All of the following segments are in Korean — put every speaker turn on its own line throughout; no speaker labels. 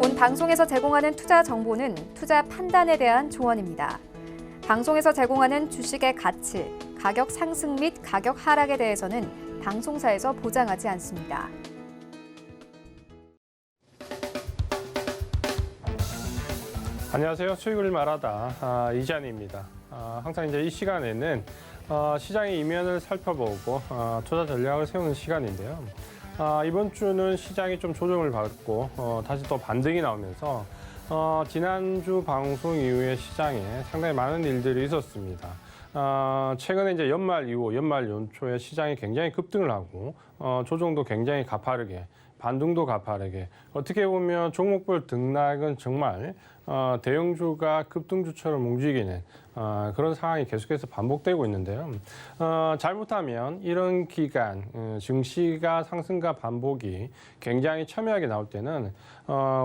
본 방송에서 제공하는 투자 정보는 투자 판단에 대한 조언입니다. 방송에서 제공하는 주식의 가치, 가격 상승 및 가격 하락에 대해서는 방송사에서 보장하지 않습니다.
안녕하세요. 수익을 말하다 이재환입니다. 항상 이제 이 시간에는 시장의 이면을 살펴보고 투자 전략을 세우는 시간인데요. 이번 주는 시장이 좀 조정을 받고 다시 또 반등이 나오면서 지난주 방송 이후에 시장에 상당히 많은 일들이 있었습니다. 최근에 이제 연말 이후, 연말 연초에 시장이 굉장히 급등을 하고 조정도 굉장히 가파르게, 반등도 가파르게, 어떻게 보면 종목별 등락은 정말 대형주가 급등주처럼 움직이는 그런 상황이 계속해서 반복되고 있는데요. 잘못하면 이런 기간, 증시가 상승과 반복이 굉장히 첨예하게 나올 때는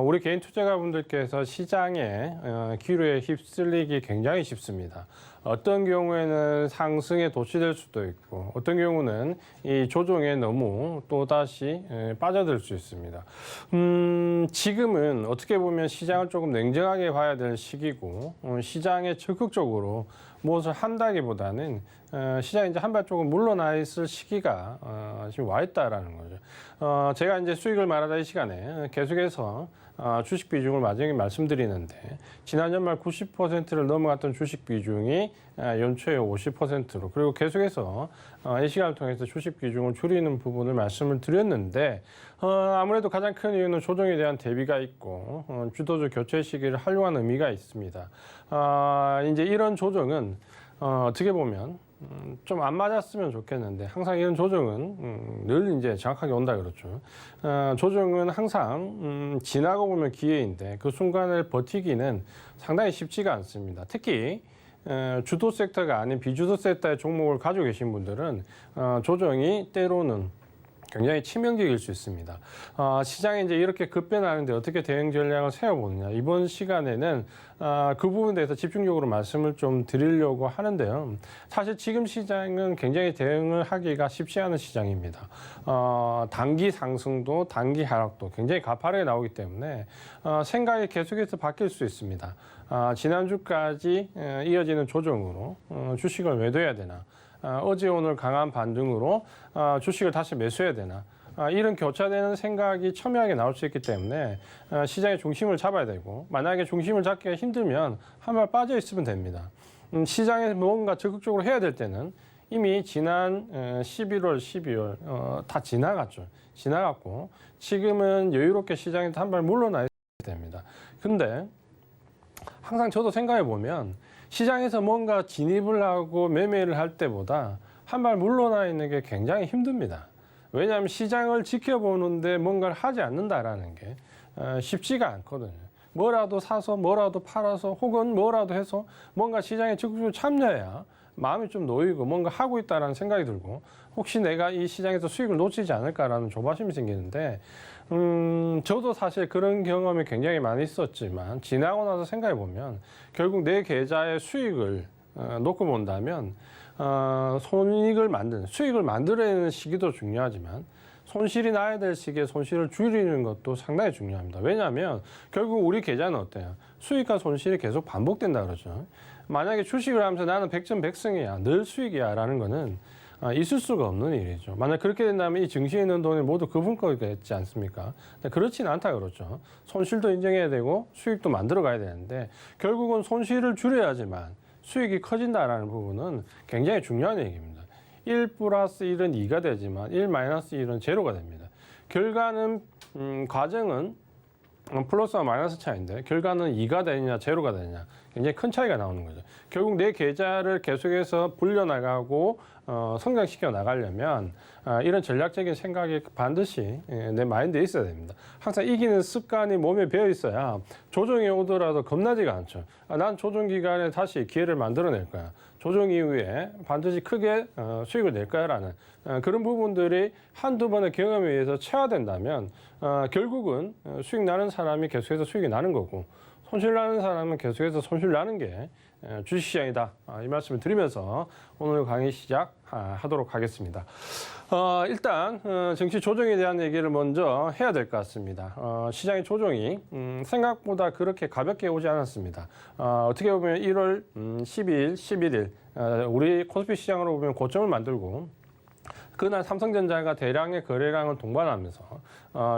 우리 개인 투자가분들께서 시장의 기류에 휩쓸리기 굉장히 쉽습니다. 어떤 경우에는 상승에 도취될 수도 있고, 어떤 경우는 이 조정에 너무 또다시 빠져들 수 있습니다. 지금은 어떻게 보면 시장을 조금 냉정하게 봐야 될 시기고, 시장에 적극적으로 무엇을 한다기보다는 시장이 이제 한 발 조금 물러나 있을 시기가 지금 와 있다라는 거죠. 제가 이제 수익을 말하다 이 시간에 계속해서 주식 비중을 마지막에 말씀드리는데, 지난 연말 90%를 넘어갔던 주식 비중이 연초에 50%로, 그리고 계속해서 이 시간을 통해서 주식 비중을 줄이는 부분을 말씀을 드렸는데, 아무래도 가장 큰 이유는 조정에 대한 대비가 있고 주도주 교체 시기를 활용한 의미가 있습니다. 이제 이런 조정은 어떻게 보면 좀 안 맞았으면 좋겠는데, 항상 이런 조정은 늘 이제 정확하게 온다 그렇죠. 조정은 항상 지나고 보면 기회인데 그 순간을 버티기는 상당히 쉽지가 않습니다. 특히 주도 섹터가 아닌 비주도 섹터의 종목을 가지고 계신 분들은 조정이 때로는 굉장히 치명적일 수 있습니다. 시장이 이제 이렇게 급변하는데 어떻게 대응 전략을 세워보느냐. 이번 시간에는 그 부분에 대해서 집중적으로 말씀을 좀 드리려고 하는데요. 사실 지금 시장은 굉장히 대응을 하기가 쉽지 않은 시장입니다. 단기 상승도 단기 하락도 굉장히 가파르게 나오기 때문에 생각이 계속해서 바뀔 수 있습니다. 지난주까지 이어지는 조정으로 주식을 매도해야 되나, 어제 오늘 강한 반등으로 주식을 다시 매수해야 되나, 이런 교차되는 생각이 첨예하게 나올 수 있기 때문에 시장의 중심을 잡아야 되고, 만약에 중심을 잡기가 힘들면 한 발 빠져 있으면 됩니다. 시장에 뭔가 적극적으로 해야 될 때는 이미 지난 11월, 12월 다 지나갔죠. 지나갔고 지금은 여유롭게 시장에서 한 발 물러나야 됩니다. 근데 항상 저도 생각해 보면 시장에서 뭔가 진입을 하고 매매를 할 때보다 한 발 물러나 있는 게 굉장히 힘듭니다. 왜냐하면 시장을 지켜보는데 뭔가를 하지 않는다라는 게 쉽지가 않거든요. 뭐라도 사서 뭐라도 팔아서 혹은 뭐라도 해서 뭔가 시장에 적극적으로 참여해야 마음이 좀 놓이고 뭔가 하고 있다라는 생각이 들고, 혹시 내가 이 시장에서 수익을 놓치지 않을까라는 조바심이 생기는데, 저도 사실 그런 경험이 굉장히 많이 있었지만 지나고 나서 생각해 보면 결국 내 계좌의 수익을 놓고 본다면 손익을 만드는, 수익을 만들어내는 시기도 중요하지만 손실이 나야 될 시기에 손실을 줄이는 것도 상당히 중요합니다. 왜냐하면 결국 우리 계좌는 어때요? 수익과 손실이 계속 반복된다 그러죠. 만약에 주식을 하면서 나는 100점 100승이야, 늘 수익이야 라는 거는 있을 수가 없는 일이죠. 만약 그렇게 된다면 이 증시에 있는 돈이 모두 그분 거겠지 않습니까? 그렇지는 않다 그렇죠. 손실도 인정해야 되고 수익도 만들어 가야 되는데, 결국은 손실을 줄여야지만 수익이 커진다라는 부분은 굉장히 중요한 얘기입니다. 1 플러스 1은 2가 되지만 1 마이너스 1은 제로가 됩니다. 결과는 과정은 플러스와 마이너스 차이인데 결과는 2가 되느냐 제로가 되느냐 굉장히 큰 차이가 나오는 거죠. 결국 내 계좌를 계속해서 불려나가고 성장시켜 나가려면 이런 전략적인 생각이 반드시 내 마인드에 있어야 됩니다. 항상 이기는 습관이 몸에 배어 있어야 조정이 오더라도 겁나지가 않죠. 난 조정 기간에 다시 기회를 만들어낼 거야. 조정 이후에 반드시 크게 수익을 낼 거야라는 그런 부분들이 한두 번의 경험에 의해서 체화된다면 결국은 수익 나는 사람이 계속해서 수익이 나는 거고, 손실 나는 사람은 계속해서 손실 나는 게 주식시장이다. 이 말씀을 드리면서 오늘 강의 시작하도록 하겠습니다. 일단 정치 조정에 대한 얘기를 먼저 해야 될 것 같습니다. 시장의 조정이 생각보다 그렇게 가볍게 오지 않았습니다. 어떻게 보면 1월 12일, 11일 우리 코스피 시장으로 보면 고점을 만들고 그날 삼성전자가 대량의 거래량을 동반하면서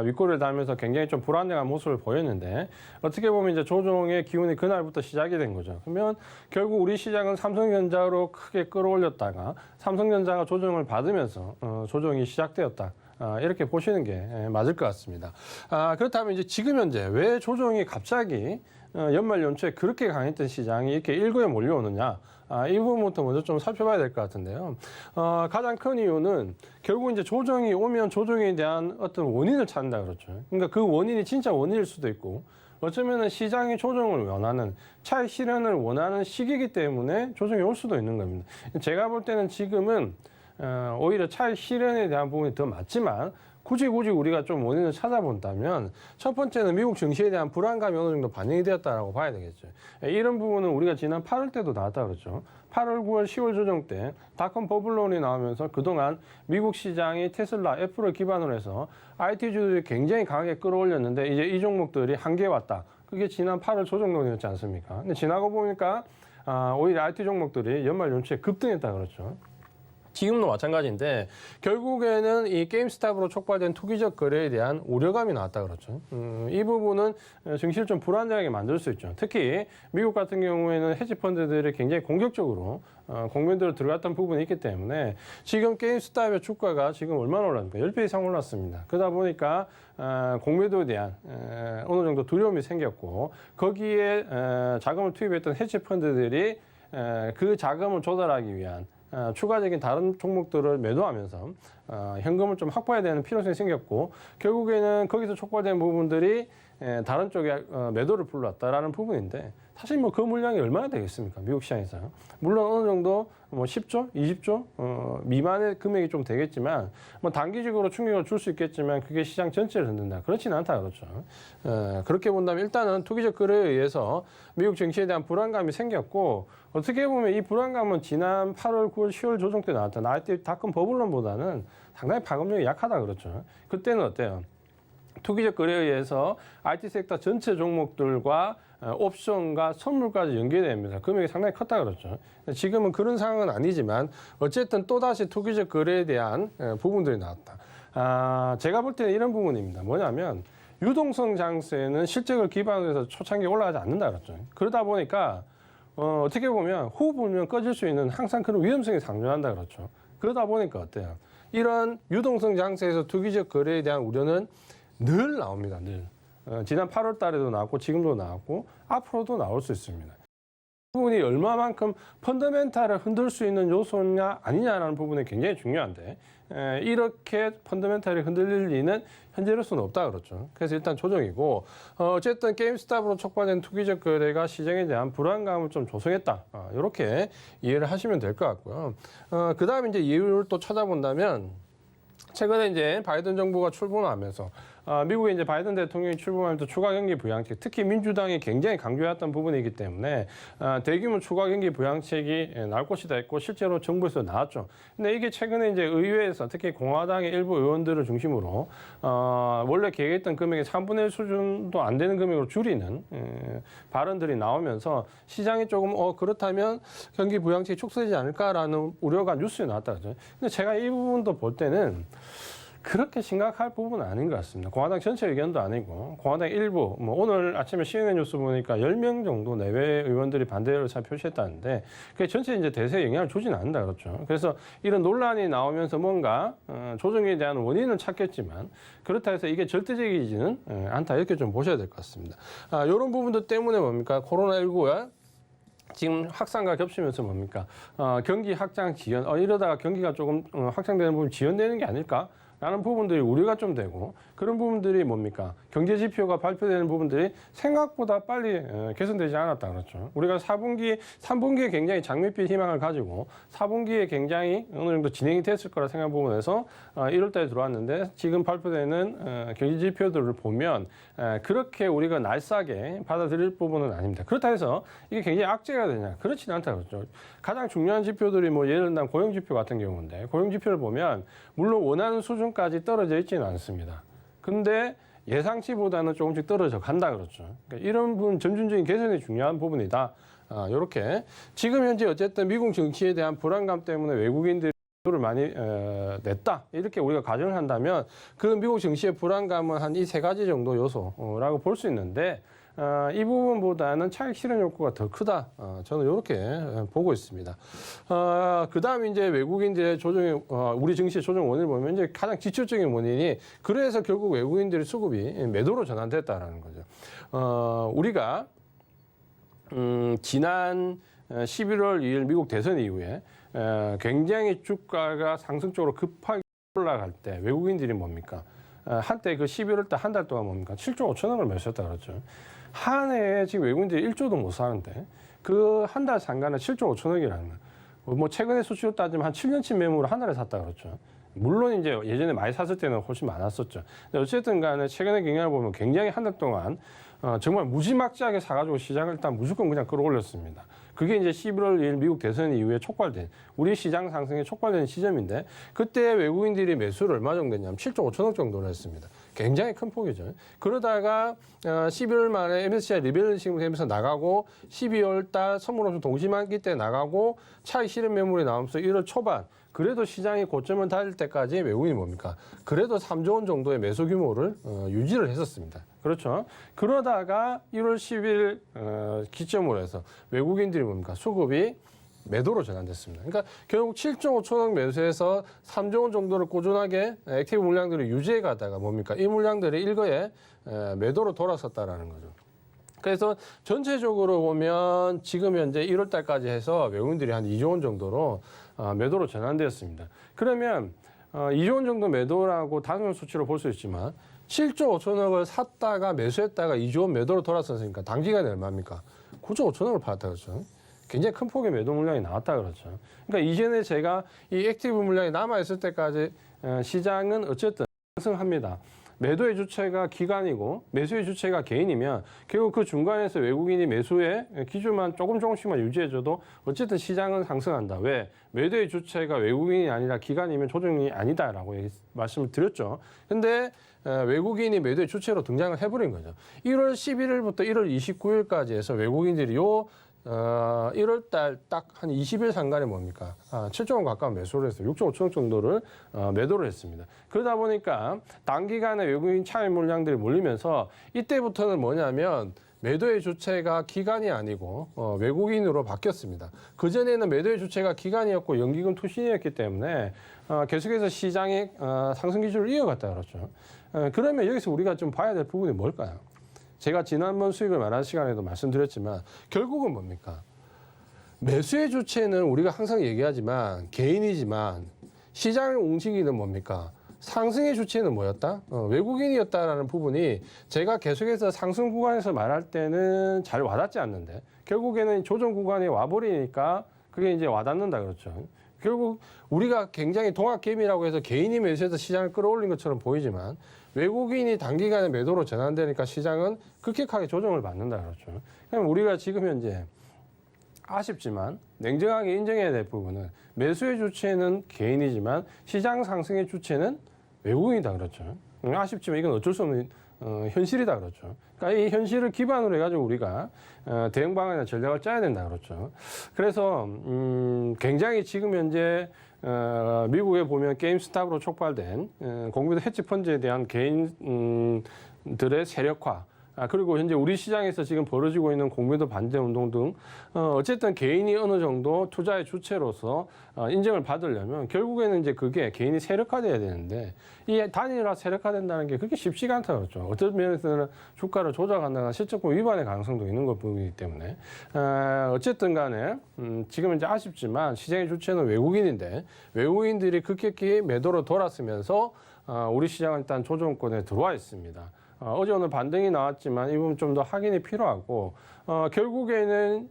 윗골을 달면서 굉장히 좀 불안정한 모습을 보였는데 어떻게 보면 이제 조정의 기운이 그날부터 시작이 된 거죠. 그러면 결국 우리 시장은 삼성전자로 크게 끌어올렸다가 삼성전자가 조정을 받으면서 조정이 시작되었다. 이렇게 보시는 게 맞을 것 같습니다. 그렇다면 이제 지금 현재 왜 조정이 갑자기 연말 연초에 그렇게 강했던 시장이 이렇게 일고에 몰려오느냐? 이 부분부터 먼저 좀 살펴봐야 될 것 같은데요. 가장 큰 이유는 결국 이제 조정이 오면 조정에 대한 어떤 원인을 찾는다 그렇죠. 그러니까 그 원인이 진짜 원인일 수도 있고 어쩌면은 시장이 조정을 원하는 차익 실현을 원하는 시기이기 때문에 조정이 올 수도 있는 겁니다. 제가 볼 때는 지금은 오히려 차익 실현에 대한 부분이 더 맞지만 굳이 우리가 좀 원인을 찾아본다면 첫 번째는 미국 증시에 대한 불안감이 어느 정도 반영이 되었다라고 봐야 되겠죠. 이런 부분은 우리가 지난 8월 때도 나왔다 그랬죠. 8월, 9월, 10월 조정 때 닷컴 버블론이 나오면서 그동안 미국 시장이 테슬라, 애플을 기반으로 해서 IT주들이 굉장히 강하게 끌어올렸는데 이제 이 종목들이 한계에 왔다. 그게 지난 8월 조정론이었지 않습니까? 근데 지나고 보니까 오히려 IT 종목들이 연말 연초에 급등했다 그렇죠. 지금도 마찬가지인데 결국에는 이 게임스탑으로 촉발된 투기적 거래에 대한 우려감이 나왔다 그렇죠. 이 부분은 증시를 좀 불안정하게 만들 수 있죠. 특히 미국 같은 경우에는 헤지펀드들이 굉장히 공격적으로 공매도로 들어갔던 부분이 있기 때문에 지금 게임스탑의 주가가 지금 얼마나 올랐습니까? 10배 이상 올랐습니다. 그러다 보니까 공매도에 대한 어느 정도 두려움이 생겼고 거기에 자금을 투입했던 헤지펀드들이 그 자금을 조달하기 위한 추가적인 다른 종목들을 매도하면서 현금을 좀 확보해야 되는 필요성이 생겼고 결국에는 거기서 촉발된 부분들이 다른 쪽에 매도를 불러왔다라는 부분인데 사실 뭐 그 물량이 얼마나 되겠습니까? 미국 시장에서. 물론 어느 정도 뭐 10조, 20조 미만의 금액이 좀 되겠지만 뭐 단기적으로 충격을 줄 수 있겠지만 그게 시장 전체를 흔든다. 그렇지는 않다 그렇죠. 그렇게 본다면 일단은 투기적 거래에 의해서 미국 증시에 대한 불안감이 생겼고 어떻게 보면 이 불안감은 지난 8월, 9월, 10월 조정 때 나왔던 IT 닷컴 버블론보다는 상당히 파급력이 약하다 그렇죠. 그때는 어때요? 투기적 거래에 의해서 IT 섹터 전체 종목들과 옵션과 선물까지 연계되면서 금액이 상당히 컸다 그렇죠. 지금은 그런 상황은 아니지만 어쨌든 또다시 투기적 거래에 대한 부분들이 나왔다. 제가 볼 때는 이런 부분입니다. 뭐냐면 유동성 장세는 실적을 기반으로 해서 초창기에 올라가지 않는다 그렇죠. 그러다 보니까 어떻게 보면 호흡 불면 꺼질 수 있는 항상 그런 위험성이 상존한다 그렇죠. 그러다 보니까 어때요? 이런 유동성 장세에서 투기적 거래에 대한 우려는 늘 나옵니다. 늘. 지난 8월 달에도 나왔고 지금도 나왔고 앞으로도 나올 수 있습니다. 이 부분이 얼마만큼 펀더멘탈을 흔들 수 있는 요소냐 아니냐라는 부분이 굉장히 중요한데 이렇게 펀더멘탈이 흔들릴 리는 현재로서는 없다 그렇죠. 그래서 일단 조정이고 어쨌든 게임스탑으로 촉발된 투기적 거래가 시장에 대한 불안감을 좀 조성했다. 이렇게 이해를 하시면 될 것 같고요. 그 다음에 이제 이유를 또 찾아본다면 최근에 이제 바이든 정부가 출범하면서 미국에 이제 바이든 대통령이 출범하면서 추가 경기 부양책, 특히 민주당이 굉장히 강조해왔던 부분이기 때문에 대규모 추가 경기 부양책이 나올 것이다 했고 실제로 정부에서 나왔죠. 근데 이게 최근에 이제 의회에서 특히 공화당의 일부 의원들을 중심으로 원래 계획했던 금액의 3분의 1 수준도 안 되는 금액으로 줄이는 발언들이 나오면서 시장이 조금 그렇다면 경기 부양책이 축소되지 않을까라는 우려가 뉴스에 나왔다 그죠. 근데 제가 이 부분도 볼 때는 그렇게 심각할 부분은 아닌 것 같습니다. 공화당 전체 의견도 아니고 공화당 일부 뭐 오늘 아침에 CNN 뉴스 보니까 10명 정도 내외 의원들이 반대 의사를 표시했다는데 그게 전체 이제 대세에 영향을 주지는 않는다 그렇죠. 그래서 이런 논란이 나오면서 뭔가 조정에 대한 원인은 찾겠지만 그렇다 해서 이게 절대적이지는 않다 이렇게 좀 보셔야 될 것 같습니다. 이런 부분들 때문에 뭡니까 코로나19가 지금 확산과 겹치면서 뭡니까 경기 확장 지연 이러다가 경기가 조금 확장되는 부분 지연되는 게 아닐까? 라는 부분들이 우려가 좀 되고 그런 부분들이 뭡니까? 경제 지표가 발표되는 부분들이 생각보다 빨리 개선되지 않았다 그렇죠. 우리가 3분기에 굉장히 장밋빛 희망을 가지고 4분기에 굉장히 어느 정도 진행이 됐을 거라 생각 부분에서 1월 달에 들어왔는데 지금 발표되는 경제 지표들을 보면 그렇게 우리가 날싸게 받아들일 부분은 아닙니다. 그렇다 해서 이게 굉장히 악재가 되냐? 그렇지는 않다 그렇죠. 가장 중요한 지표들이 뭐 예를 들면 고용 지표 같은 경우인데 고용 지표를 보면 물론 원하는 수준까지 떨어져 있지는 않습니다. 근데 예상치보다는 조금씩 떨어져 간다 그렇죠. 그러니까 이런 부분 점진적인 개선이 중요한 부분이다. 이렇게 지금 현재 어쨌든 미국 정치에 대한 불안감 때문에 외국인들이 를 많이 냈다 이렇게 우리가 가정을 한다면 그 미국 정치의 불안감은 한 이 세 가지 정도 요소라고 볼 수 있는데 이 부분보다는 차익 실현 욕구가 더 크다. 저는 이렇게 보고 있습니다. 그다음 이제 외국인들의 조정의 우리 증시의 조정 원인을 보면 이제 가장 기초적인 원인이 그래서 결국 외국인들의 수급이 매도로 전환됐다라는 거죠. 우리가 지난 11월 2일 미국 대선 이후에 굉장히 주가가 상승적으로 급하게 올라갈 때 외국인들이 뭡니까? 한때 그 11월 달 한 달 동안 뭡니까? 7조 5천억을 매수했다 그랬죠. 한 해에 지금 외국인들이 1조도 못 사는데 그 한 달 상간에 7조 5천억이라는 거예요. 뭐 최근에 수치로 따지면 한 7년치 매물을 한 달에 샀다 그랬죠. 물론 이제 예전에 많이 샀을 때는 훨씬 많았었죠. 근데 어쨌든 간에 최근의 경향을 보면 굉장히 한 달 동안 정말 무지막지하게 사가지고 시장을 일단 무조건 그냥 끌어올렸습니다. 그게 이제 11월 2일 미국 대선 이후에 촉발된 우리 시장 상승에 촉발된 시점인데 그때 외국인들이 매수를 얼마 정도 했냐면 7조 5천억 정도를 했습니다. 굉장히 큰 폭이죠. 그러다가 11월 말에 MSCI 리밸런싱 되면서 나가고 12월 달 선물옵션 동시만기 때 나가고 차익 실현 매물이 나오면서 1월 초반 그래도 시장이 고점을 달릴 때까지 외국인이 뭡니까? 그래도 3조 원 정도의 매수 규모를 유지를 했었습니다. 그렇죠. 그러다가 1월 10일 기점으로 해서 외국인들이 뭡니까? 수급이 매도로 전환됐습니다. 그러니까 결국 7조 5천억 매수해서 3조 원 정도를 꾸준하게 액티브 물량들을 유지해 가다가 뭡니까? 이 물량들이 일거에 매도로 돌아섰다라는 거죠. 그래서 전체적으로 보면 지금 현재 1월 달까지 해서 외국인들이 한 2조 원 정도로 매도로 전환되었습니다. 그러면 2조 원 정도 매도라고 단순 수치로 볼 수 있지만 7조 5천억을 샀다가 매수했다가 2조 원 매도로 돌아섰으니까 단기간에 얼마입니까? 9조 5천억을 팔았다 그렇죠. 굉장히 큰 폭의 매도 물량이 나왔다 그렇죠. 그러니까 이전에 제가 이 액티브 물량이 남아있을 때까지 시장은 어쨌든 상승합니다. 매도의 주체가 기관이고 매수의 주체가 개인이면 결국 그 중간에서 외국인이 매수의 기준만 조금씩만 유지해줘도 어쨌든 시장은 상승한다. 왜? 매도의 주체가 외국인이 아니라 기관이면 조정이 아니다라고 말씀을 드렸죠. 근데 외국인이 매도의 주체로 등장을 해버린 거죠. 1월 11일부터 1월 29일까지 해서 외국인들이 1월 달 딱 한 20일 상간에 뭡니까? 7조 원 가까운 매수를 했어요. 6조 5천억 정도를 매도를 했습니다. 그러다 보니까 단기간에 외국인 차익 물량들이 몰리면서 이때부터는 뭐냐면 매도의 주체가 기관이 아니고 외국인으로 바뀌었습니다. 그전에는 매도의 주체가 기관이었고 연기금 투신이었기 때문에 계속해서 시장의 상승 기조를 이어갔다 그렇죠. 그러면 여기서 우리가 좀 봐야 될 부분이 뭘까요? 제가 지난번 수익을 말하는 시간에도 말씀드렸지만 결국은 뭡니까? 매수의 주체는 우리가 항상 얘기하지만 개인이지만 시장을 움직이는 뭡니까? 상승의 주체는 뭐였다? 외국인이었다라는 부분이 제가 계속해서 상승 구간에서 말할 때는 잘 와닿지 않는데 결국에는 조정 구간에 와버리니까 그게 이제 와닿는다 그렇죠. 결국 우리가 굉장히 동학개미라고 해서 개인이 매수해서 시장을 끌어올린 것처럼 보이지만 외국인이 단기간에 매도로 전환되니까 시장은 급격하게 조정을 받는다 그렇죠. 그럼 우리가 지금 현재 아쉽지만 냉정하게 인정해야 될 부분은 매수의 주체는 개인이지만 시장 상승의 주체는 외국인이다 그렇죠. 아쉽지만 이건 어쩔 수 없는 현실이다 그렇죠. 그러니까 이 현실을 기반으로 해가지고 우리가 대응 방안이나 전략을 짜야 된다 그렇죠. 그래서 굉장히 지금 현재 미국에 보면 게임스탑으로 촉발된 공매도 헤지 펀드에 대한 개인들의 세력화. 그리고 현재 우리 시장에서 지금 벌어지고 있는 공매도 반대 운동 등 어쨌든 개인이 어느 정도 투자의 주체로서 인정을 받으려면 결국에는 이제 그게 개인이 세력화돼야 되는데 이 단일화 세력화된다는 게 그렇게 쉽지가 않다 그렇죠. 어떤 면에서는 주가를 조작한다거나 실적법 위반의 가능성도 있는 것이기 때문에 어쨌든 간에 지금 이제 아쉽지만 시장의 주체는 외국인인데 외국인들이 급격히 매도로 돌았으면서 우리 시장은 일단 조정권에 들어와 있습니다. 어제 오늘 반등이 나왔지만 이 부분 좀 더 확인이 필요하고 결국에는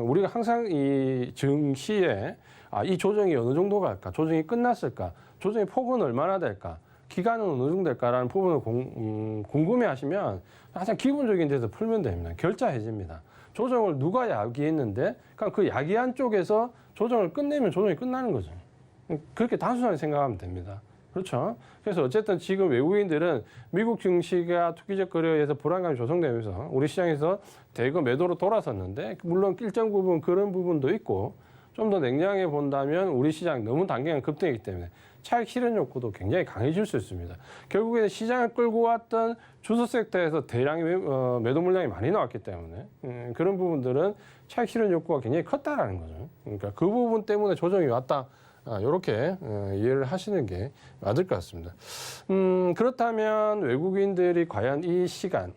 우리가 항상 이 증시에 이 조정이 어느 정도 갈까? 조정이 끝났을까? 조정의 폭은 얼마나 될까? 기간은 어느 정도 될까라는 부분을 궁금해하시면 가장 기본적인 데서 풀면 됩니다. 결자해집니다. 조정을 누가 야기했는데 그 야기한 쪽에서 조정을 끝내면 조정이 끝나는 거죠. 그렇게 단순하게 생각하면 됩니다. 그렇죠. 그래서 어쨌든 지금 외국인들은 미국 증시가 투기적 거래에 의해서 불안감이 조성되면서 우리 시장에서 대거 매도로 돌아섰는데 물론 일정 부분 그런 부분도 있고 좀 더 냉정하게 본다면 우리 시장 너무 단기간 급등이기 때문에 차익 실현 욕구도 굉장히 강해질 수 있습니다. 결국에는 시장을 끌고 왔던 주소 섹터에서 대량의 매도 물량이 많이 나왔기 때문에 그런 부분들은 차익 실현 욕구가 굉장히 컸다라는 거죠. 그러니까 그 부분 때문에 조정이 왔다. 이렇게 이해를 하시는 게 맞을 것 같습니다. 그렇다면 외국인들이 과연 이 시간,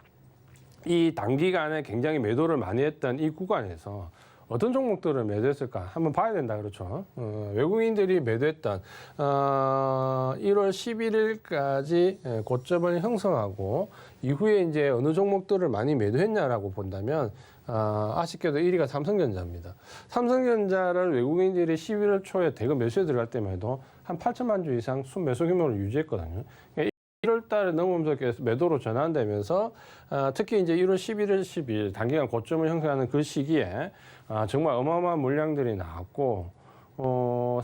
이 단기간에 굉장히 매도를 많이 했던 이 구간에서 어떤 종목들을 매도했을까 한번 봐야 된다 그렇죠. 외국인들이 매도했던 1월 11일까지 고점을 형성하고 이후에 이제 어느 종목들을 많이 매도했냐라고 본다면 아쉽게도 1위가 삼성전자입니다. 삼성전자를 외국인들이 11월 초에 대거 매수에 들어갈 때만 해도 한 8천만 주 이상 순매수 규모를 유지했거든요. 1월 달에 넘으면서 계속 매도로 전환되면서 특히 이제 1월 11일, 12일 단기간 고점을 형성하는 그 시기에 정말 어마어마한 물량들이 나왔고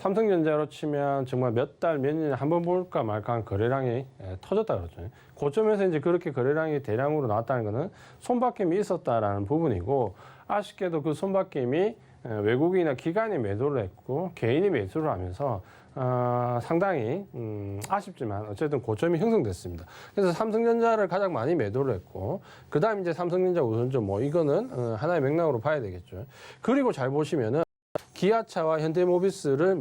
삼성전자로 치면 정말 몇 달, 몇 년에 한 번 볼까 말까 한 거래량이 터졌다 그러죠. 고점에서 이제 그렇게 거래량이 대량으로 나왔다는 것은 손바뀜이 있었다라는 부분이고 아쉽게도 그 손바뀜이 외국인이나 기관이 매도를 했고 개인이 매수를 하면서 상당히 아쉽지만 어쨌든 고점이 형성됐습니다. 그래서 삼성전자를 가장 많이 매도를 했고 그다음 이제 삼성전자 우선점 뭐 이거는 하나의 맥락으로 봐야 되겠죠. 그리고 잘 보시면은 기아차와 현대모비스를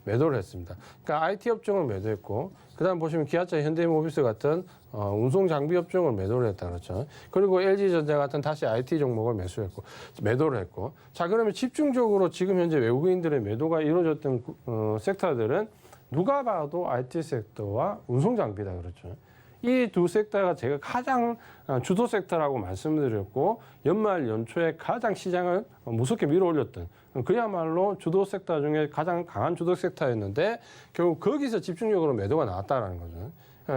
매도를 했습니다. 그러니까 IT 업종을 매도했고 그다음 보시면 기아차, 현대모비스 같은 운송 장비 업종을 매도를 했다 그렇죠. 그리고 LG전자 같은 다시 IT 종목을 매도를 했고 자 그러면 집중적으로 지금 현재 외국인들의 매도가 이루어졌던 섹터들은 누가 봐도 IT 섹터와 운송 장비다 그렇죠. 이 두 섹터가 제가 가장 주도 섹터라고 말씀드렸고 연말 연초에 가장 시장을 무섭게 밀어올렸던 그야말로 주도 섹터 중에 가장 강한 주도 섹터였는데 결국 거기서 집중적으로 매도가 나왔다라는 거죠.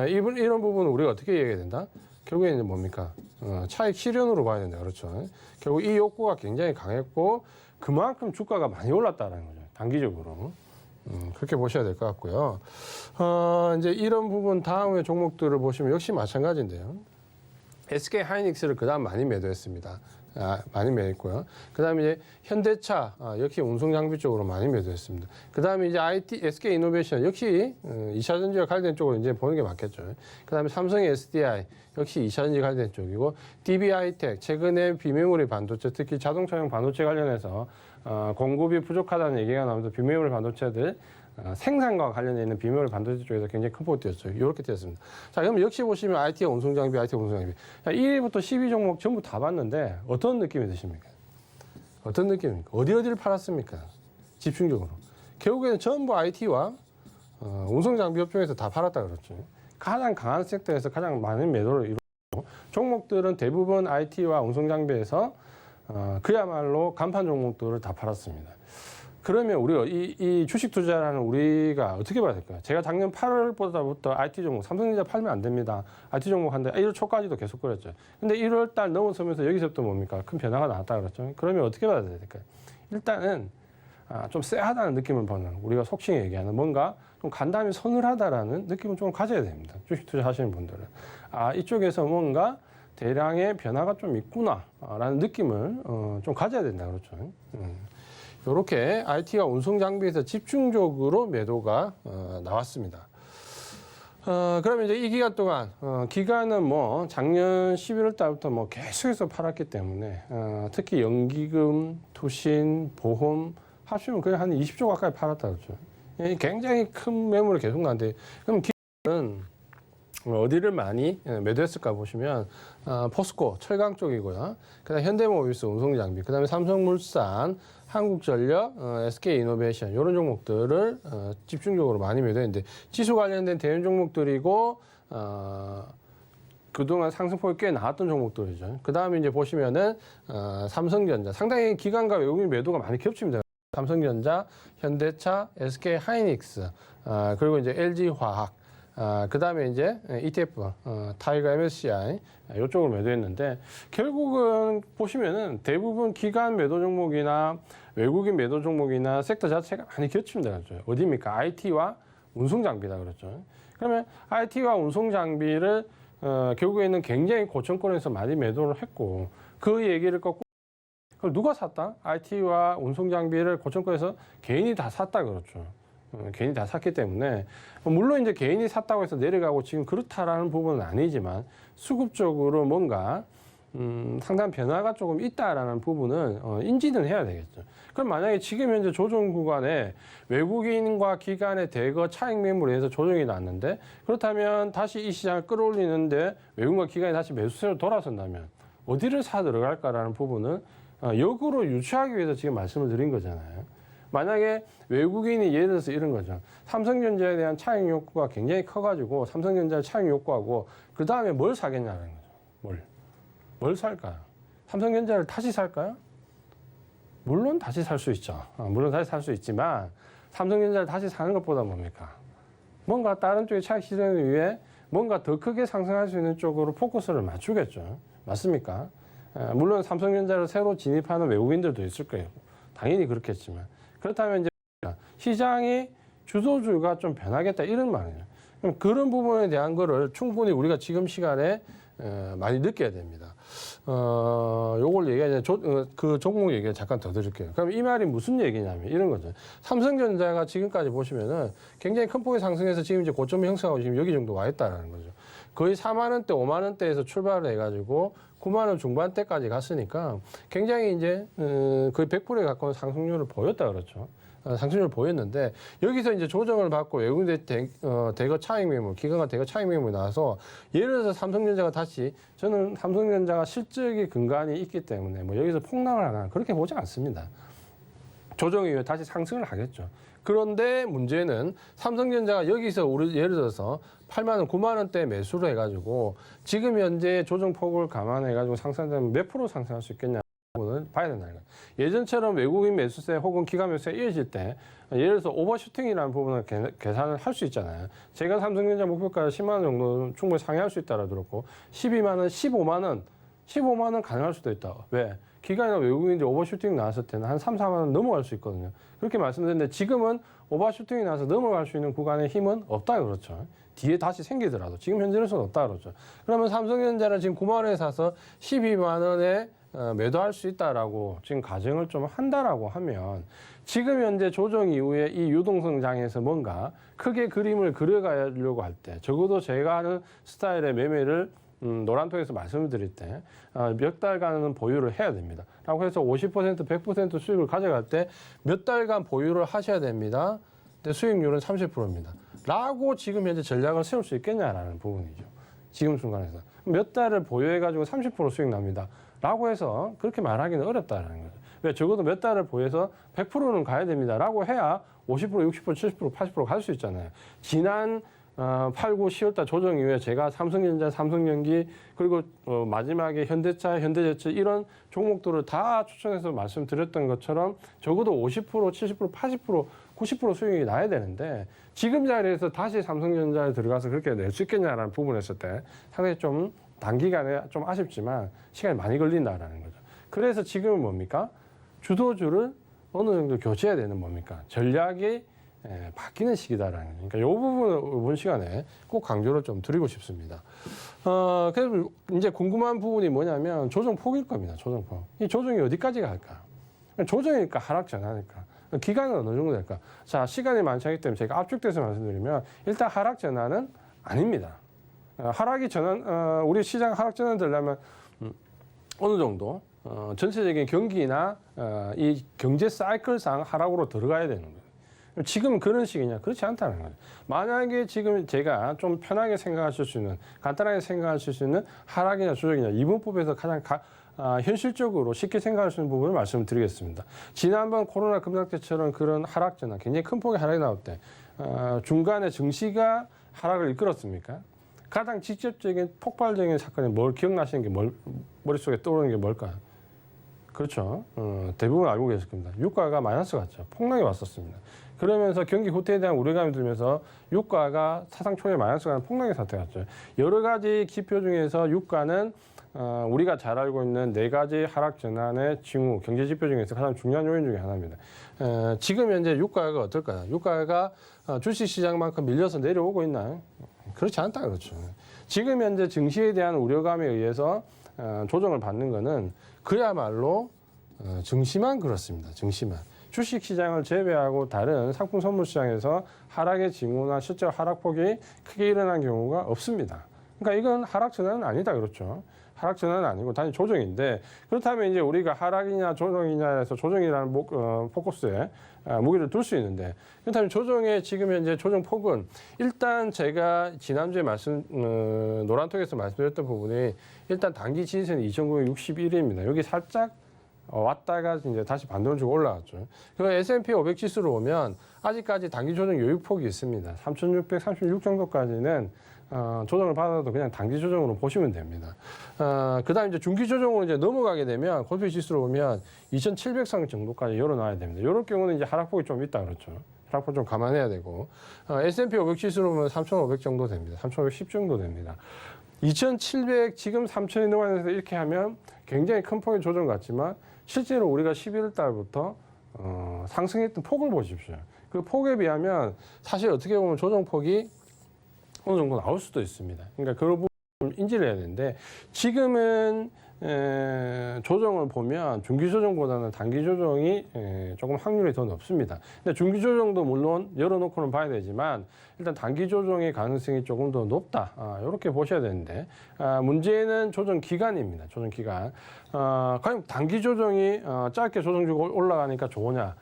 이런 부분은 우리가 어떻게 얘기해야 된다? 결국에 이제 뭡니까? 차익 실현으로 봐야 된다. 그렇죠. 결국 이 욕구가 굉장히 강했고 그만큼 주가가 많이 올랐다라는 거죠. 단기적으로. 그렇게 보셔야 될 것 같고요. 이제 이런 부분 다음의 종목들을 보시면 역시 마찬가지인데요. SK 하이닉스를 그다음 많이 매도했습니다. 많이 매도했고요. 그다음에 이제 현대차 역시 운송 장비 쪽으로 많이 매도했습니다. 그다음에 이제 SK 이노베이션 역시 2차 전지와 관련된 쪽으로 이제 보는 게 맞겠죠. 그다음에 삼성의 SDI 역시 2차 전지 관련된 쪽이고 DB하이텍 최근에 비메모리 반도체 특히 자동차용 반도체 관련해서 공급이 부족하다는 얘기가 나오면서 비메모리 반도체들 생산과 관련돼 있는 비메모리 반도체 쪽에서 굉장히 큰 폭이 뛰었죠. 이렇게 뛰었습니다. 자, 그럼 역시 보시면 IT와 운송장비, IT와 운송장비. 자, 1위부터 12종목 전부 다 봤는데 어떤 느낌이 드십니까? 어떤 느낌입니까? 어디를 팔았습니까? 집중적으로. 결국에는 전부 IT와 운송장비 업종에서 다 팔았다 그랬죠. 가장 강한 섹터에서 가장 많은 매도를 이루고 종목들은 대부분 IT와 운송장비에서 그야말로 간판 종목들을 다 팔았습니다. 그러면 우리가 이 주식 투자라는 우리가 어떻게 봐야 될까요? 제가 작년 8월보다부터 IT 종목, 삼성전자 팔면 안 됩니다. IT 종목 한데 1월 초까지도 계속 그랬죠. 근데 1월 달 넘어서면서 여기서부터 뭡니까? 큰 변화가 나왔다 그랬죠. 그러면 어떻게 봐야 될까요? 일단은 좀 쎄하다는 느낌을 받는 우리가 속칭 얘기하는 뭔가 좀 간담이 서늘하다라는 느낌을 좀 가져야 됩니다. 주식 투자 하시는 분들은. 이쪽에서 뭔가 대량의 변화가 좀 있구나라는 느낌을 좀 가져야 된다 그렇죠. 이렇게 IT와 운송 장비에서 집중적으로 매도가 나왔습니다. 그러면 이제 이 기간 동안 기간은 뭐 작년 11월 달부터 뭐 계속해서 팔았기 때문에 특히 연기금, 투신, 보험 합치면 거의 한 20조 가까이 팔았다 그렇죠. 굉장히 큰 매물이 계속 나는데 그럼 기간은 어디를 많이 매도했을까 보시면 포스코 철강 쪽이고요. 그다음 현대모비스 운송장비, 그다음에 삼성물산, 한국전력, SK이노베이션 이런 종목들을 집중적으로 많이 매도했는데 지수 관련된 대형 종목들이고 그동안 상승폭이 꽤 나왔던 종목들이죠. 그다음에 이제 보시면은 삼성전자 상당히 기관과 외국인 매도가 많이 겹칩니다. 삼성전자, 현대차, SK하이닉스, 그리고 이제 LG화학, 그다음에 이제 ETF, 타이거 MSCI 이쪽을 매도했는데 결국은 보시면은 대부분 기관 매도 종목이나 외국인 매도 종목이나 섹터 자체가 많이 겹칩니다. 그렇죠? 어디입니까? IT와 운송 장비다 그렇죠. 그러면 IT와 운송 장비를 결국에는 굉장히 고점권에서 많이 매도를 했고 그 얘기를 꺾고 그걸 누가 샀다? IT와 운송 장비를 고점권에서 개인이 다 샀다 그렇죠. 개인이 다 샀기 때문에 물론 이제 개인이 샀다고 해서 내려가고 지금 그렇다라는 부분은 아니지만 수급적으로 뭔가 상당한 변화가 조금 있다라는 부분은 인지는 해야 되겠죠. 그럼 만약에 지금 현재 조정 구간에 외국인과 기관의 대거 차익 매물에 의해서 조정이 났는데 그렇다면 다시 이 시장을 끌어올리는데 외국인과 기관이 다시 매수세로 돌아선다면 어디를 사 들어갈까라는 부분은 역으로 유추하기 위해서 지금 말씀을 드린 거잖아요. 만약에 외국인이 예를 들어서 이런 거죠. 삼성전자에 대한 차익 욕구가 굉장히 커가지고 삼성전자의 차익 욕구하고 그 다음에 뭘 사겠냐는 거죠. 뭘 살까요? 삼성전자를 다시 살까요? 물론 다시 살 수 있죠. 물론 다시 살 수 있지만 삼성전자를 다시 사는 것보다 뭡니까? 뭔가 다른 쪽의 차익 실현을 위해 뭔가 더 크게 상승할 수 있는 쪽으로 포커스를 맞추겠죠. 맞습니까? 물론 삼성전자를 새로 진입하는 외국인들도 있을 거예요. 당연히 그렇겠지만. 그렇다면 이제 시장의 주도주가 좀 변하겠다 이런 말이에요. 그럼 그런 부분에 대한 거를 충분히 우리가 지금 시간에 많이 느껴야 됩니다. 요걸 얘기하자 그 종목 얘기 잠깐 더 드릴게요. 그럼 이 말이 무슨 얘기냐면 이런 거죠. 삼성전자가 지금까지 보시면은 굉장히 큰 폭의 상승해서 지금 이제 고점 형성하고 지금 여기 정도 와 있다라는 거죠. 거의 4만 원대, 5만 원대에서 출발을 해가지고 9만 원 중반대까지 갔으니까 굉장히 이제 거의 100%에 가까운 상승률을 보였다 그렇죠. 상승률을 보였는데 여기서 이제 조정을 받고 외국인 대거 차익 매물, 기관과 대거 차익 매물이 나와서 예를 들어서 삼성전자가 다시 저는 삼성전자가 실적의 근간이 있기 때문에 뭐 여기서 폭락을 하나 그렇게 보지 않습니다. 조정 이후에 다시 상승을 하겠죠. 그런데 문제는 삼성전자가 여기서 우리 예를 들어서 8만 원, 9만 원대 매수를 해가지고 지금 현재 조정폭을 감안해가지고 상승하면 몇 프로 상승할 수 있겠냐? 는 봐야 된다는 거예요. 예전처럼 외국인 매수세 혹은 기관 매수세 이어질 때 예를 들어서 오버슈팅이라는 부분을 계산을 할 수 있잖아요. 제가 삼성전자 목표가 10만 원 정도는 충분히 상회할 수 있다라 들었고 12만 원, 15만 원 가능할 수도 있다. 왜? 기관이나 외국인들이 오버슈팅 나왔을 때는 한 3, 4만 원 넘어갈 수 있거든요. 그렇게 말씀드렸는데 지금은 오버슈팅이 나서 넘어갈 수 있는 구간의 힘은 없다 그렇죠. 뒤에 다시 생기더라도 지금 현재로서는 없다 그렇죠. 그러면 삼성전자를 지금 9만 원에 사서 12만 원에 매도할 수 있다라고 지금 가정을 좀 한다라고 하면 지금 현재 조정 이후에 이 유동성 장에서 뭔가 크게 그림을 그려가려고 할 때 적어도 제가 하는 스타일의 매매를 노란통에서 말씀을 드릴 때 몇 달간은 보유를 해야 됩니다. 라고 해서 50%, 100% 수익을 가져갈 때 몇 달간 보유를 하셔야 됩니다. 근데 수익률은 30%입니다. 라고 지금 현재 전략을 세울 수 있겠냐라는 부분이죠. 지금 순간에서. 몇 달을 보유해가지고 30% 수익 납니다. 라고 해서 그렇게 말하기는 어렵다는 거죠. 왜? 적어도 몇 달을 보유해서 100%는 가야 됩니다. 라고 해야 50%, 60%, 70%, 80% 갈 수 있잖아요. 지난 8, 9, 10월달 조정 이후에 제가 삼성전자, 삼성전기 그리고 마지막에 현대차, 현대제철 이런 종목들을 다 추천해서 말씀드렸던 것처럼 적어도 50%, 70%, 80%, 90% 수익이 나야 되는데 지금 자리에서 다시 삼성전자에 들어가서 그렇게 낼 수 있겠냐라는 부분을 했을 때 상당히 좀 단기간에 좀 아쉽지만 시간이 많이 걸린다라는 거죠. 그래서 지금은 뭡니까? 주도주를 어느 정도 교체해야 되는 뭡니까? 전략이 바뀌는 시기다라는 거죠. 그러니까 이 부분을 이번 시간에 꼭 강조를 좀 드리고 싶습니다. 그래서 이제 궁금한 부분이 뭐냐면 조정폭일 겁니다. 조정폭. 이 조정이 어디까지 갈까? 조정이니까 하락 전환이니까. 기간은 어느 정도 될까? 자, 시간이 많지 않기 때문에 제가 압축돼서 말씀드리면 일단 하락 전환은 아닙니다. 하락이 우리 시장 하락 전환 되려면 어느 정도 전체적인 경기나 이 경제 사이클상 하락으로 들어가야 되는 거예요. 지금 그런 식이냐? 그렇지 않다는 거죠. 만약에 지금 제가 좀 편하게 생각하실 수 있는, 간단하게 생각하실 수 있는 하락이냐 조정이냐, 이분법에서 가장 현실적으로 쉽게 생각할 수 있는 부분을 말씀드리겠습니다. 지난번 코로나 급락 때처럼 그런 하락전환, 굉장히 큰 폭의 하락이 나올 때 중간에 증시가 하락을 이끌었습니까? 가장 직접적인 폭발적인 사건이 뭘 기억나시는 게 머릿속에 떠오르는 게 뭘까요? 그렇죠. 대부분 알고 계실 겁니다. 유가가 마이너스 갔죠. 폭락이 왔었습니다. 그러면서 경기 후퇴에 대한 우려감이 들면서 유가가 사상 초에 마이너스 가는 폭락의 사태가 왔죠. 여러 가지 지표 중에서 유가는 우리가 잘 알고 있는 네 가지 하락 전환의 징후, 경제 지표 중에서 가장 중요한 요인 중에 하나입니다. 지금 현재 유가가 어떨까요? 유가가 주식 시장만큼 밀려서 내려오고 있나요? 그렇지 않다 그렇죠. 지금 현재 증시에 대한 우려감에 의해서 조정을 받는 것은 그야말로 증시만 그렇습니다. 증시만. 주식 시장을 제외하고 다른 상품 선물 시장에서 하락의 징후나 실제 하락폭이 크게 일어난 경우가 없습니다. 그러니까 이건 하락 전환은 아니다 그렇죠. 하락 전환은 아니고 단지 조정인데, 그렇다면 이제 우리가 하락이냐 조정이냐에서 조정이라는 포커스에 무게를 둘 수 있는데, 그렇다면 조정의 지금 현재 조정 폭은 일단 제가 지난주에 노란톡에서 말씀드렸던 부분이 일단 단기 지지선이 2,961입니다. 여기 살짝 왔다가 이제 다시 반등을 주고 올라왔죠. 그 S&P 500 지수로 보면 아직까지 단기 조정 여유폭이 있습니다. 3,636 정도까지는 조정을 받아도 그냥 단기 조정으로 보시면 됩니다. 그다음 이제 중기 조정으로 이제 넘어가게 되면 코스피 지수로 보면 2,700선 정도까지 열어놔야 됩니다. 이럴 경우는 이제 하락폭이 좀 있다 그렇죠. 하락폭 좀 감안해야 되고, S&P 500 지수로 보면 3,500 정도 됩니다. 3,510 정도 됩니다. 2,700 지금 3,000이 넘어가면서 이렇게 하면 굉장히 큰 폭의 조정 같지만 실제로 우리가 11월 달부터 상승했던 폭을 보십시오. 그 폭에 비하면 사실 어떻게 보면 조정폭이 어느 정도 나올 수도 있습니다. 그러니까 그런 부분을 인지를 해야 되는데, 지금은 조정을 보면 중기 조정보다는 단기 조정이 조금 확률이 더 높습니다. 근데 중기 조정도 물론 열어놓고는 봐야 되지만 일단 단기 조정의 가능성이 조금 더 높다. 이렇게 보셔야 되는데, 문제는 조정 기간입니다. 조정 기간. 과연 단기 조정이 짧게 조정 주고 올라가니까 좋으냐?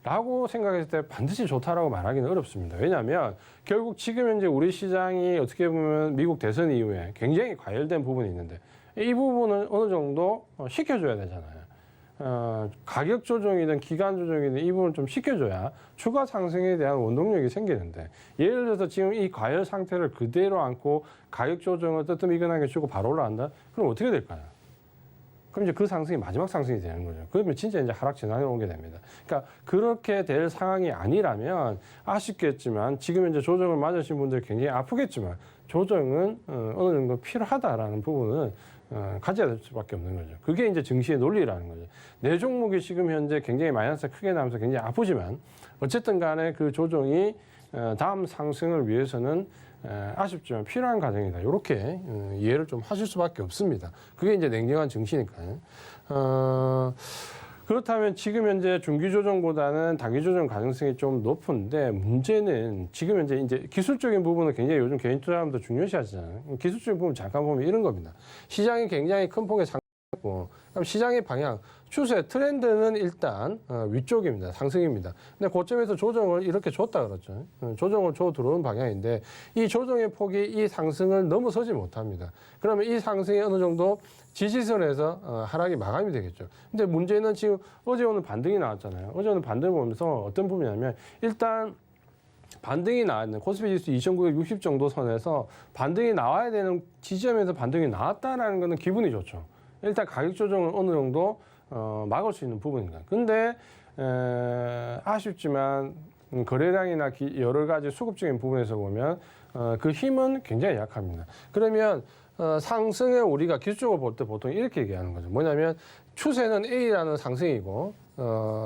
라고 생각했을 때 반드시 좋다라고 말하기는 어렵습니다. 왜냐하면 결국 지금 현재 우리 시장이 어떻게 보면 미국 대선 이후에 굉장히 과열된 부분이 있는데, 이 부분을 어느 정도 시켜줘야 되잖아요. 가격 조정이든 기간 조정이든 이 부분을 좀 시켜줘야 추가 상승에 대한 원동력이 생기는데, 예를 들어서 지금 이 과열 상태를 그대로 안고 가격 조정을 뜨뜻미건하게 주고 바로 올라간다? 그럼 어떻게 될까요? 그럼 이제 그 상승이 마지막 상승이 되는 거죠. 그러면 진짜 이제 하락 전환이 오게 됩니다. 그러니까 그렇게 될 상황이 아니라면 아쉽겠지만 지금 현재 조정을 맞으신 분들 굉장히 아프겠지만 조정은 어느 정도 필요하다라는 부분은 가져야 될 수밖에 없는 거죠. 그게 이제 증시의 논리라는 거죠. 내 종목이 지금 현재 굉장히 마이너스가 크게 나면서 굉장히 아프지만 어쨌든 간에 그 조정이 다음 상승을 위해서는 아쉽지만 필요한 과정이다. 이렇게 이해를 좀 하실 수밖에 없습니다. 그게 이제 냉정한 증시니까요. 그렇다면 지금 현재 중기 조정보다는 단기 조정 가능성이 좀 높은데, 문제는 지금 현재 이제 기술적인 부분은 굉장히 요즘 개인 투자하면서 중요시 하잖아요. 기술적인 부분 잠깐 보면 이런 겁니다. 시장이 굉장히 큰 폭의 상승했고, 그럼 시장의 방향, 추세, 트렌드는 일단 위쪽입니다. 상승입니다. 근데 고점에서 조정을 이렇게 줬다 그러죠. 조정을 줘 들어오는 방향인데, 이 조정의 폭이 이 상승을 넘어서지 못합니다. 그러면 이 상승이 어느 정도 지지선에서 하락이 마감이 되겠죠. 근데 문제는 지금 어제 오늘 반등이 나왔잖아요. 어제 오늘 반등을 보면서 어떤 부분이냐면, 일단 반등이 나왔는 코스피 지수 2,960 정도 선에서 반등이 나와야 되는 지점에서 반등이 나왔다라는 것은 기분이 좋죠. 일단 가격 조정을 어느 정도 막을 수 있는 부분인가. 근데 아쉽지만 거래량이나 여러 가지 수급적인 부분에서 보면 그 힘은 굉장히 약합니다. 그러면 상승을 우리가 기술적으로 볼 때 보통 이렇게 얘기하는 거죠. 뭐냐면 추세는 A라는 상승이고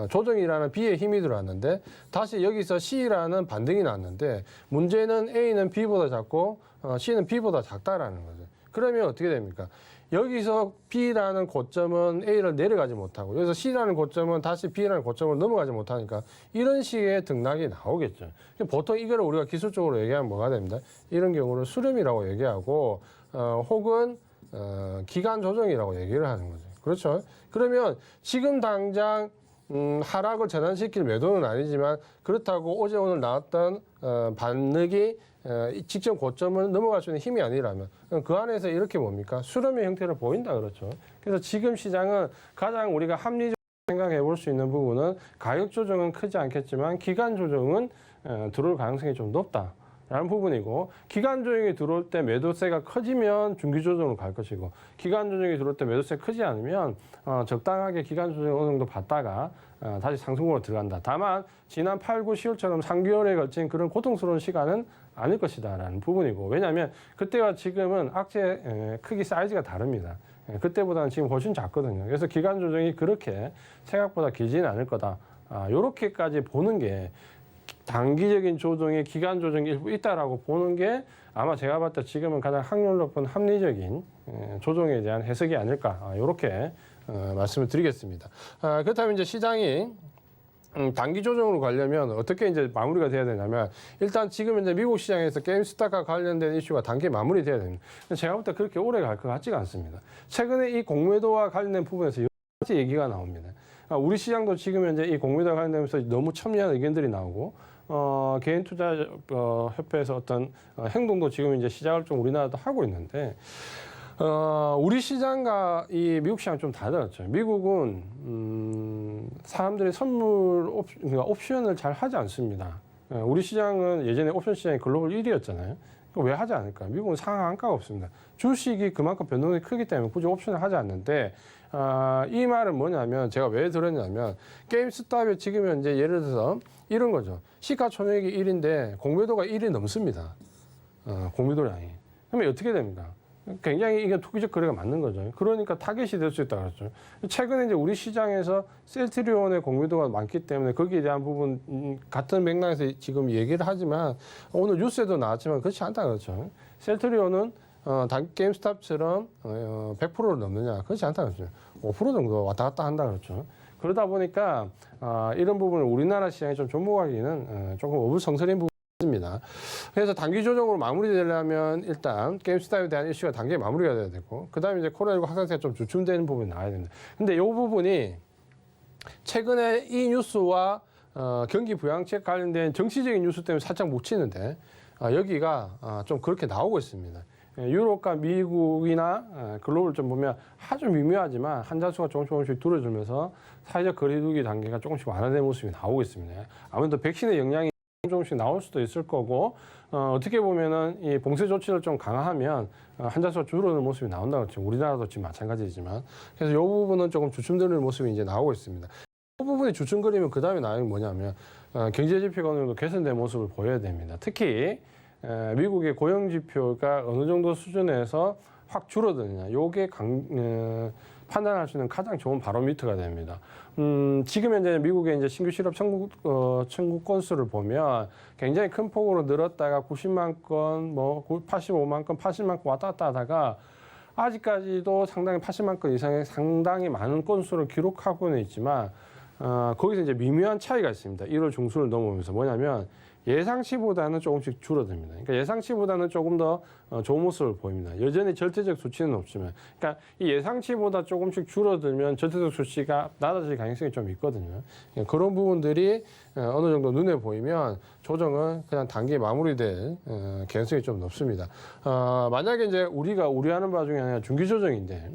조정이라는 B의 힘이 들어왔는데, 다시 여기서 C라는 반등이 났는데, 문제는 A는 B보다 작고 C는 B보다 작다라는 거죠. 그러면 어떻게 됩니까? 여기서 B라는 고점은 A를 내려가지 못하고, 여기서 C라는 고점은 다시 B라는 고점을 넘어가지 못하니까 이런 식의 등락이 나오겠죠. 보통 이거를 우리가 기술적으로 얘기하면 뭐가 됩니다? 이런 경우를 수렴이라고 얘기하고, 혹은 기간 조정이라고 얘기를 하는 거죠. 그렇죠? 그러면 지금 당장
하락을 전환시킬 매도는 아니지만 그렇다고 어제 오늘 나왔던 반등이 직전 고점을 넘어갈 수 있는 힘이 아니라면 그 안에서 이렇게 뭡니까? 수렴의 형태를 보인다 그렇죠. 그래서 지금 시장은 가장 우리가 합리적으로 생각해 볼 수 있는 부분은 가격 조정은 크지 않겠지만 기간 조정은 들어올 가능성이 좀 높다. 라는 부분이고 기간 조정이 들어올 때 매도세가 커지면 중기 조정으로 갈 것이고 기간 조정이 들어올 때 매도세 크지 않으면 적당하게 기간 조정 어느 정도 받다가 다시 상승으로 들어간다. 다만 지난 8, 9, 10월처럼 3개월에 걸친 그런 고통스러운 시간은 아닐 것이다라는 부분이고 왜냐하면 그때와 지금은 악재 크기 사이즈가 다릅니다. 그때보다는 지금 훨씬 작거든요. 그래서 기간 조정이 그렇게 생각보다 길지는 않을 거다. 이렇게까지 보는 게 단기적인 조정에 기간 조정이 일부 있다라고 보는 게 아마 제가 봤을 때 지금은 가장 확률 높은 합리적인 조정에 대한 해석이 아닐까 이렇게 말씀을 드리겠습니다. 그렇다면 이제 시장이 단기 조정으로 가려면 어떻게 이제 마무리가 돼야 되냐면 일단 지금 이제 미국 시장에서 게임스탑과 관련된 이슈가 단기 마무리돼야 됩니다. 제가 볼 때 그렇게 오래 갈 것 같지가 않습니다. 최근에 이 공매도와 관련된 부분에서 여러 가지 얘기가 나옵니다. 우리 시장도 지금 현재 이 공매도와 관련되면서 너무 첨예한 의견들이 나오고 개인 투자 협회에서 어떤 행동도 지금 이제 시작을 좀 우리나라도 하고 있는데 우리 시장과 이 미국 시장 좀 다르죠. 미국은 사람들이 그러니까 옵션을 잘 하지 않습니다. 우리 시장은 예전에 옵션 시장이 글로벌 1위였잖아요. 왜 하지 않을까? 미국은 상한가가 없습니다. 주식이 그만큼 변동이 크기 때문에 굳이 옵션을 하지 않는데 이 말은 뭐냐면 제가 왜 들었냐면 게임스탑이 지금 현재 예를 들어서 이런 거죠. 시가총액이 1인데 공매도가 1이 넘습니다. 공매도량이. 그러면 어떻게 됩니까? 굉장히 이게 투기적 거래가 맞는 거죠. 그러니까 타겟이 될 수 있다 그랬죠. 최근에 이제 우리 시장에서 셀트리온의 공매도가 많기 때문에 거기에 대한 부분 같은 맥락에서 지금 얘기를 하지만 오늘 뉴스에도 나왔지만 그렇지 않다 그렇죠. 셀트리온은 게임스탑처럼 100%를 넘느냐 그렇지 않다 그렇죠. 5% 정도 왔다 갔다 한다 그렇죠. 그러다 보니까 이런 부분을 우리나라 시장에 좀 접목하기는 조금 어불성설인 부분이 있습니다. 그래서 단기 조정으로 마무리되려면 일단 게임스탑에 대한 이슈가 단기에 마무리가 돼야 되고 그 다음에 이제 코로나19 확산세가 좀 주춤되는 부분이 나와야 됩니다. 근데 이 부분이 최근에 이 뉴스와 경기 부양책 관련된 정치적인 뉴스 때문에 살짝 묻히는데 여기가 좀 그렇게 나오고 있습니다. 유럽과 미국이나 글로벌 좀 보면 아주 미묘하지만 환자 수가 조금씩 줄어들면서 사회적 거리두기 단계가 조금씩 완화된 모습이 나오고 있습니다. 아무래도 백신의 영향이 조금씩 나올 수도 있을 거고 어떻게 보면은 이 봉쇄 조치를 좀 강화하면 환자 수가 줄어드는 모습이 나온다 그렇죠. 우리나라도 지금 마찬가지지만 그래서 이 부분은 조금 주춤되는 모습이 이제 나오고 있습니다. 이 부분이 주춤거리면 그 다음에 나오는 게 뭐냐면 경제 지표가 어느 정도 개선된 모습을 보여야 됩니다. 특히 미국의 고용 지표가 어느 정도 수준에서 확 줄어드느냐, 요게 판단할 수 있는 가장 좋은 바로미터가 됩니다. 지금 현재 미국의 이제 신규 실업 청구 건수를 보면 굉장히 큰 폭으로 늘었다가 90만 건, 85만 건, 80만 건 왔다 갔다 하다가 아직까지도 상당히 80만 건 이상의 상당히 많은 건수를 기록하고는 있지만 거기서 이제 미묘한 차이가 있습니다. 1월 중순을 넘어오면서 뭐냐면 예상치보다는 조금씩 줄어듭니다. 그러니까 예상치보다는 조금 더 좋은 모습을 보입니다. 여전히 절대적 수치는 없지만, 그러니까 이 예상치보다 조금씩 줄어들면 절대적 수치가 낮아질 가능성이 좀 있거든요. 그런 부분들이 어느 정도 눈에 보이면 조정은 그냥 단기에 마무리될 가능성이 좀 높습니다. 만약에 이제 우리가 우려하는 바 중에 하나가 중기 조정인데.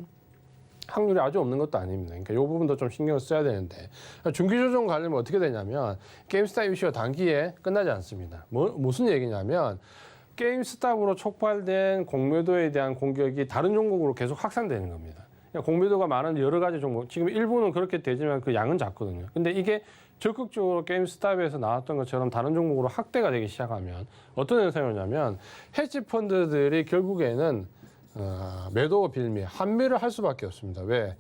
확률이 아주 없는 것도 아닙니다. 그러니까 이 부분도 좀 신경을 써야 되는데 중기 조정 가려면 어떻게 되냐면 게임스탑 이슈가 단기에 끝나지 않습니다. 무슨 얘기냐면 게임스탑으로 촉발된 공매도에 대한 공격이 다른 종목으로 계속 확산되는 겁니다. 그러니까 공매도가 많은 여러 가지 종목, 지금 일부는 그렇게 되지만 그 양은 작거든요. 근데 이게 적극적으로 게임스탑에서 나왔던 것처럼 다른 종목으로 확대가 되기 시작하면 어떤 현상이 오냐면 헤지 펀드들이 결국에는 매도 빌미, 환매를 할 수밖에 없습니다. 왜?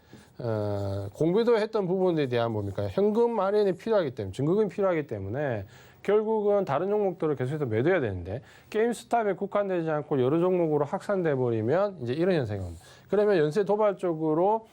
공매도 했던 부분에 대한 뭡니까? 현금 마련이 필요하기 때문에, 증거금이 필요하기 때문에 결국은 다른 종목들을 계속해서 매도해야 되는데 게임스탑에 국한되지 않고 여러 종목으로 확산돼 버리면 이제 이런 현상이 옵니다. 그러면 연쇄 도발적으로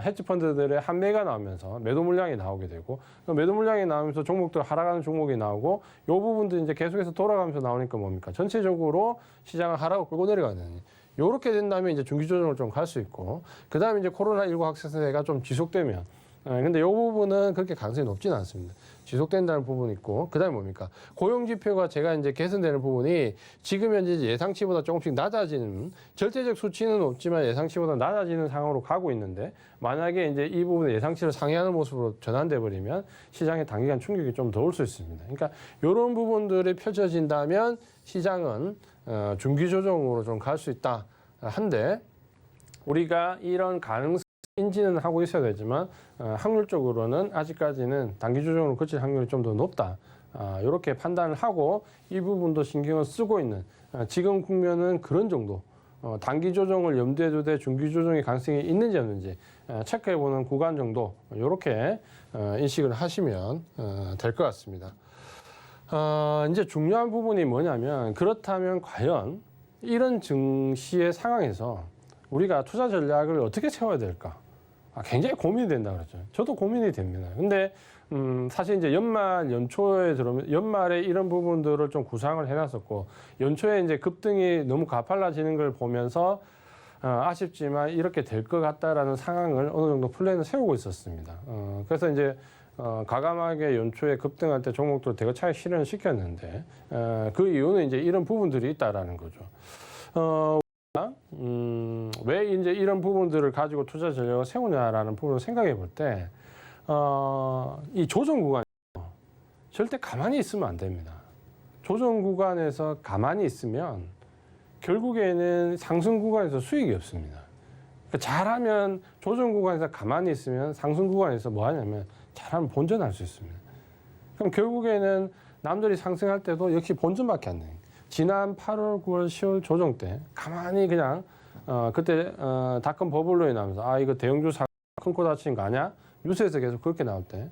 헤지 펀드들의 환매가 나오면서 매도 물량이 나오게 되고 매도 물량이 나오면서 종목들 하락하는 종목이 나오고 이 부분도 이제 계속해서 돌아가면서 나오니까 뭡니까? 전체적으로 시장을 하락을 끌고 내려가는. 요렇게 된다면 이제 중기 조정을 좀 갈 수 있고, 그 다음에 이제 코로나19 확산세가 좀 지속되면, 근데 이 부분은 그렇게 가능성이 높지는 않습니다. 지속된다는 부분이 있고, 그 다음에 뭡니까? 고용 지표가 제가 이제 개선되는 부분이 지금 현재 예상치보다 조금씩 낮아지는, 절대적 수치는 없지만 예상치보다 낮아지는 상황으로 가고 있는데, 만약에 이제 이 부분의 예상치를 상회하는 모습으로 전환돼 버리면 시장에 단기간 충격이 좀 더 올 수 있습니다. 그러니까 이런 부분들이 펼쳐진다면 시장은 중기 조정으로 좀 갈 수 있다 한데, 우리가 이런 가능성 인지는 하고 있어야 되지만 확률적으로는 아직까지는 단기 조정으로 그칠 확률이 좀 더 높다. 이렇게 판단을 하고 이 부분도 신경을 쓰고 있는 지금 국면은 그런 정도. 단기 조정을 염두에 두되 중기 조정의 가능성이 있는지 없는지 체크해보는 구간 정도 이렇게 인식을 하시면 될 것 같습니다. 이제 중요한 부분이 뭐냐면 그렇다면 과연 이런 증시의 상황에서 우리가 투자 전략을 어떻게 세워야 될까? 굉장히 고민이 된다 그러죠. 저도 고민이 됩니다. 근데 사실 이제 연초에 들어오면 연말에 이런 부분들을 좀 구상을 해놨었고 연초에 이제 급등이 너무 가팔라지는 걸 보면서 아쉽지만 이렇게 될 것 같다라는 상황을 어느 정도 플랜을 세우고 있었습니다. 그래서 이제 과감하게 연초에 급등할 때 종목들 대거 차익 실현을 시켰는데 그 이유는 이제 이런 부분들이 있다라는 거죠. 왜 이제 이런 부분들을 가지고 투자 전략을 세우냐라는 부분을 생각해 볼 때, 이 조정 구간 절대 가만히 있으면 안 됩니다. 조정 구간에서 가만히 있으면 결국에는 상승 구간에서 수익이 없습니다. 그러니까 잘하면 조정 구간에서 가만히 있으면 상승 구간에서 뭐 하냐면 잘하면 본전할 수 있습니다. 그럼 결국에는 남들이 상승할 때도 역시 본전밖에 안 돼요. 지난 8월, 9월, 10월 조정 때 가만히 그냥 그때 닷컴 버블로에 나오면서 이거 대형주 큰 코 다치는 거 아니야? 뉴스에서 계속 그렇게 나올 때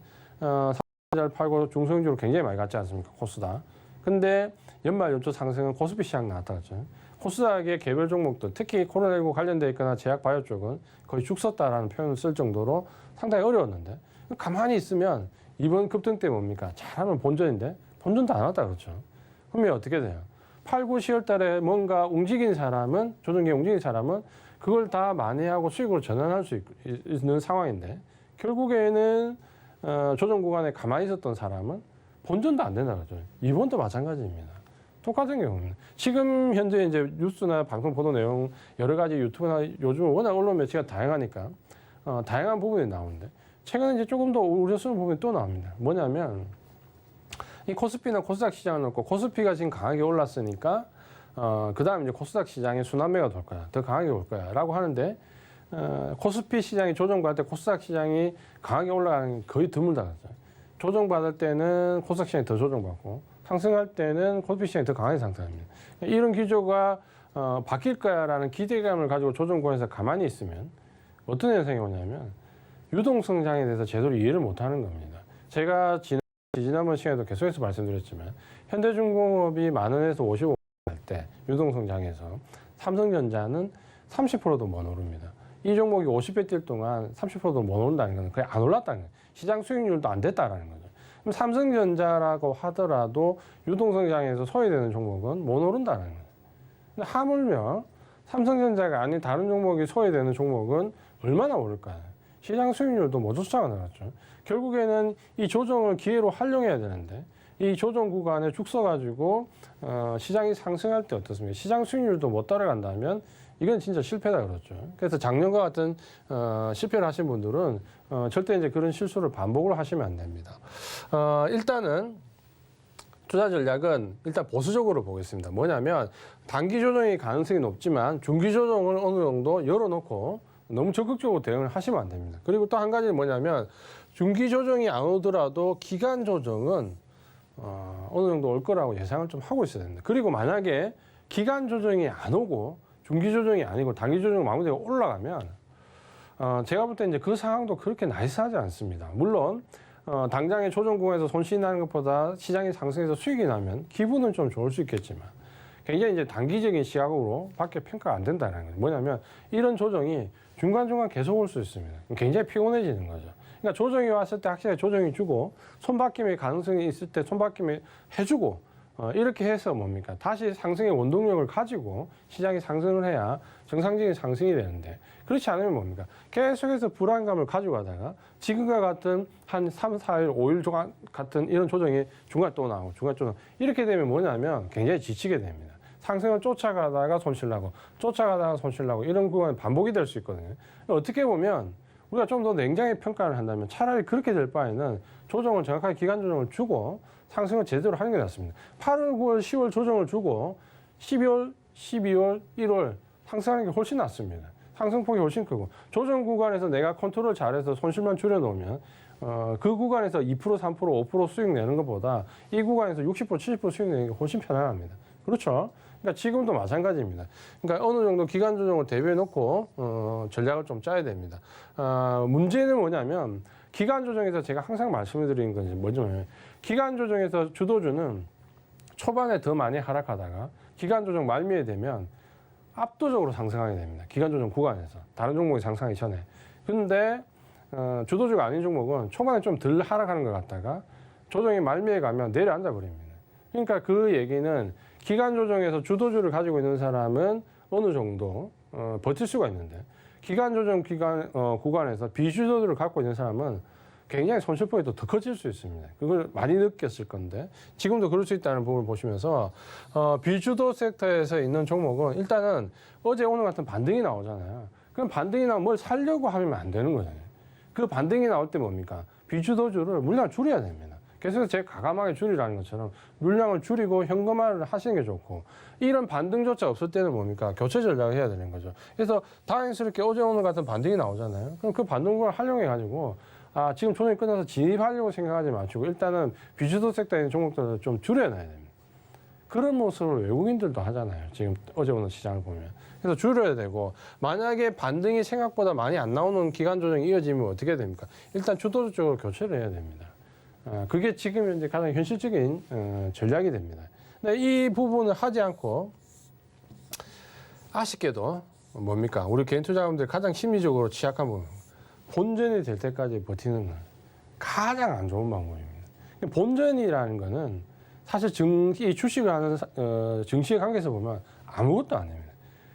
잘 팔고 중소형주로 굉장히 많이 갔지 않습니까? 코스닥. 근데 연말 연초 상승은 코스피 시장 나왔다 그랬죠. 코스닥의 개별 종목들 특히 코로나19 관련돼 있거나 제약 바이오 쪽은 거의 죽었다라는 표현을 쓸 정도로 상당히 어려웠는데 가만히 있으면 이번 급등 때 뭡니까? 잘하면 본전인데 본전도 안 왔다 그렇죠. 그러면 어떻게 돼요? 8, 9, 10월 달에 뭔가 움직인 사람은, 조정기에 움직인 사람은 그걸 다 만회하고 수익으로 전환할 수 있는 상황인데, 결국에는 조정 구간에 가만히 있었던 사람은 본전도 안 된다 그러죠. 이번도 마찬가지입니다. 똑같은 경우는. 지금 현재 이제 뉴스나 방송 보도 내용, 여러 가지 유튜브나 요즘 워낙 언론 매체가 다양하니까, 다양한 부분이 나오는데, 최근에 이제 조금 더 우려스러운 부분이 또 나옵니다. 뭐냐면, 이 코스피나 코스닥 시장을 놓고 코스피가 지금 강하게 올랐으니까 그 다음 이제 코스닥 시장에 순환매가 돌 거야. 더 강하게 올 거야. 라고 하는데 코스피 시장이 조정받을 때 코스닥 시장이 강하게 올라가는 게 거의 드물다 그랬어요. 조정받을 때는 코스닥 시장이 더 조정받고 상승할 때는 코스피 시장이 더 강하게 상승합니다. 이런 기조가 바뀔 거야라는 기대감을 가지고 조정권에서 가만히 있으면 어떤 현상이 오냐면 유동성장에 대해서 제대로 이해를 못하는 겁니다. 제가 지난번 시간에도 계속해서 말씀드렸지만 현대중공업이 10,000원에서 55원 할 때 유동성장에서 삼성전자는 30%도 못 오릅니다. 이 종목이 50배 뛸 동안 30%도 못 오른다는 건 그냥 안 올랐다는 거예요. 시장 수익률도 안 됐다라는 거죠. 그럼 삼성전자라고 하더라도 유동성장에서 소외되는 종목은 못 오른다는 거예요. 근데 하물며 삼성전자가 아닌 다른 종목이 소외되는 종목은 얼마나 오를까요? 시장 수익률도 모두 숫자가 나왔죠. 결국에는 이 조정을 기회로 활용해야 되는데 이 조정 구간에 죽 서가지고 시장이 상승할 때 어떻습니까? 시장 수익률도 못 따라간다면 이건 진짜 실패다 그렇죠. 그래서 작년과 같은 실패를 하신 분들은 절대 이제 그런 실수를 반복을 하시면 안 됩니다. 일단은 투자 전략은 일단 보수적으로 보겠습니다. 뭐냐면 단기 조정의 가능성이 높지만 중기 조정을 어느 정도 열어놓고 너무 적극적으로 대응을 하시면 안 됩니다. 그리고 또 한 가지는 뭐냐면 중기 조정이 안 오더라도 기간 조정은 어느 정도 올 거라고 예상을 좀 하고 있어야 됩니다. 그리고 만약에 기간 조정이 안 오고 중기 조정이 아니고 단기 조정 마무리되고 올라가면 제가 볼 때 이제 그 상황도 그렇게 나이스하지 않습니다. 물론 당장의 조정 구간에서 손실이 나는 것보다 시장이 상승해서 수익이 나면 기분은 좀 좋을 수 있겠지만 굉장히 이제 단기적인 시각으로 밖에 평가가 안 된다는 거예요. 뭐냐면 이런 조정이 중간중간 계속 올 수 있습니다. 굉장히 피곤해지는 거죠. 그러니까 조정이 왔을 때 확실하게 조정이 주고 손바뀜의 가능성이 있을 때 손바뀜을 해주고
이렇게 해서 뭡니까? 다시 상승의 원동력을 가지고 시장이 상승을 해야 정상적인 상승이 되는데 그렇지 않으면 뭡니까? 계속해서 불안감을 가지고 가다가 지금과 같은 한 3, 4일, 5일 조간 같은 이런 조정이 중간 또 나오고 중간 또 나오고 이렇게 되면 뭐냐면 굉장히 지치게 됩니다. 상승을 쫓아가다가 손실나고 쫓아가다가 손실나고 이런 구간이 반복이 될 수 있거든요. 어떻게 보면 우리가 좀 더 냉정히 평가를 한다면 차라리 그렇게 될 바에는 조정을 정확하게 기간 조정을 주고 상승을 제대로 하는 게 낫습니다. 8월, 9월, 10월 조정을 주고 12월, 12월, 1월 상승하는 게 훨씬 낫습니다. 상승폭이 훨씬 크고 조정 구간에서 내가 컨트롤 잘해서 손실만 줄여놓으면 그 구간에서 2%, 3%, 5% 수익 내는 것보다 이 구간에서 60%, 70% 수익 내는 게 훨씬 편안합니다. 그렇죠? 그러니까 지금도 마찬가지입니다. 그러니까 어느 정도 기간 조정을 대비해 놓고 전략을 좀 짜야 됩니다. 문제는 뭐냐면 기간 조정에서 제가 항상 말씀을 드리는 건지 뭐냐면 기간 조정에서 주도주는 초반에 더 많이 하락하다가 기간 조정 말미에 되면 압도적으로 상승하게 됩니다. 기간 조정 구간에서 다른 종목이 상승하기 전에. 그런데 주도주가 아닌 종목은 초반에 좀 덜 하락하는 것 같다가 조정이 말미에 가면 내려앉아 버립니다. 그러니까 그 얘기는 기간 조정에서 주도주를 가지고 있는 사람은 어느 정도 버틸 수가 있는데 기간 조정 구간에서 비주도주를 갖고 있는 사람은 굉장히 손실폭이 더 커질 수 있습니다. 그걸 많이 느꼈을 건데 지금도 그럴 수 있다는 부분을 보시면서 비주도 섹터에서 있는 종목은 일단은 어제 오늘 같은 반등이 나오잖아요. 그럼 반등이 나오면 뭘 살려고 하면 안 되는 거잖아요. 그 반등이 나올 때 뭡니까? 비주도주를 물량을 줄여야 됩니다. 그래서 제가 과감하게 줄이라는 것처럼 물량을 줄이고 현금화를 하시는 게 좋고 이런 반등조차 없을 때는 뭡니까? 교체 전략을 해야 되는 거죠. 그래서 다행스럽게 어제 오늘 같은 반등이 나오잖아요. 그럼 그 반등을 활용해 가지고 지금 조정이 끝나서 진입하려고 생각하지 마시고 일단은 비주도 섹터에 있는 종목들을 좀 줄여놔야 됩니다. 그런 모습을 외국인들도 하잖아요. 지금 어제 오늘 시장을 보면. 그래서 줄여야 되고 만약에 반등이 생각보다 많이 안 나오는 기간 조정이 이어지면 어떻게 됩니까? 일단 주도주 쪽으로 교체를 해야 됩니다. 그게 지금 현재 가장 현실적인 전략이 됩니다. 근데 이 부분을 하지 않고 아쉽게도 뭡니까? 우리 개인 투자자분들 가장 심리적으로 취약한 부분. 본전이 될 때까지 버티는 건 가장 안 좋은 방법입니다. 본전이라는 거는 사실 이 주식을 하는 증시의 관계에서 보면 아무것도 아닙니다.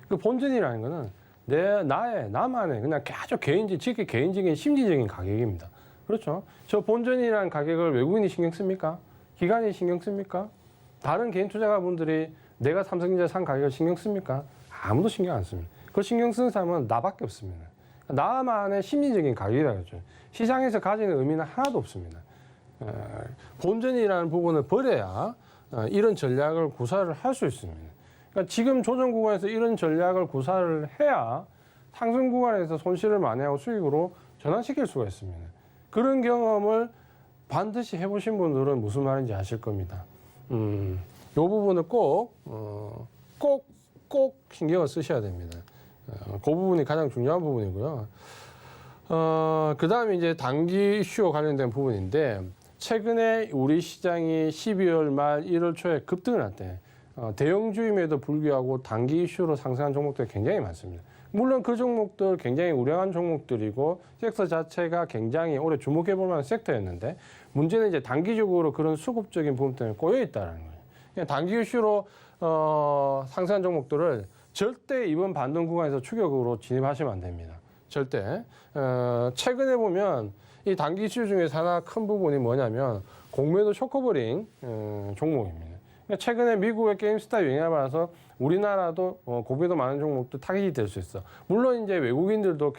그 본전이라는 거는 나만의 그냥 아주 개인적인 심리적인 가격입니다. 그렇죠? 저 본전이라는 가격을 외국인이 신경 씁니까? 기관이 신경 씁니까? 다른 개인 투자가분들이 내가 삼성전자 산 가격을 신경 씁니까? 아무도 신경 안 씁니다. 그 신경 쓰는 사람은 나밖에 없습니다. 나만의 심리적인 가격이라고 하죠. 시장에서 가지는 의미는 하나도 없습니다. 본전이라는 부분을 버려야 이런 전략을 구사를 할 수 있습니다. 그러니까 지금 조정 구간에서 이런 전략을 구사를 해야 상승 구간에서 손실을 만회하고 수익으로 전환시킬 수가 있습니다. 그런 경험을 반드시 해보신 분들은 무슨 말인지 아실 겁니다. 이 부분을 꼭 신경을 쓰셔야 됩니다. 그 부분이 가장 중요한 부분이고요. 그 다음에 이제 단기 이슈와 관련된 부분인데, 최근에 우리 시장이 12월 말 1월 초에 급등을 할 때, 대형주임에도 불구하고 단기 이슈로 상승한 종목들이 굉장히 많습니다. 물론 그 종목들 굉장히 우량한 종목들이고 섹터 자체가 굉장히 오래 주목해 볼 만한 섹터였는데 문제는 이제 단기적으로 그런 수급적인 부분 때문에 꼬여 있다는 거예요. 그냥 단기 이슈로 상승한 종목들을 절대 이번 반등 구간에서 추격으로 진입하시면 안 됩니다. 절대. 최근에 보면 이 단기 이슈 중에서 하나 큰 부분이 뭐냐면 공매도 쇼커버링 종목입니다. 최근에 미국의 게임스타 영향을 받아서 우리나라도 공매도 많은 종목도 타깃이 될 수 있어. 물론 이제 외국인들도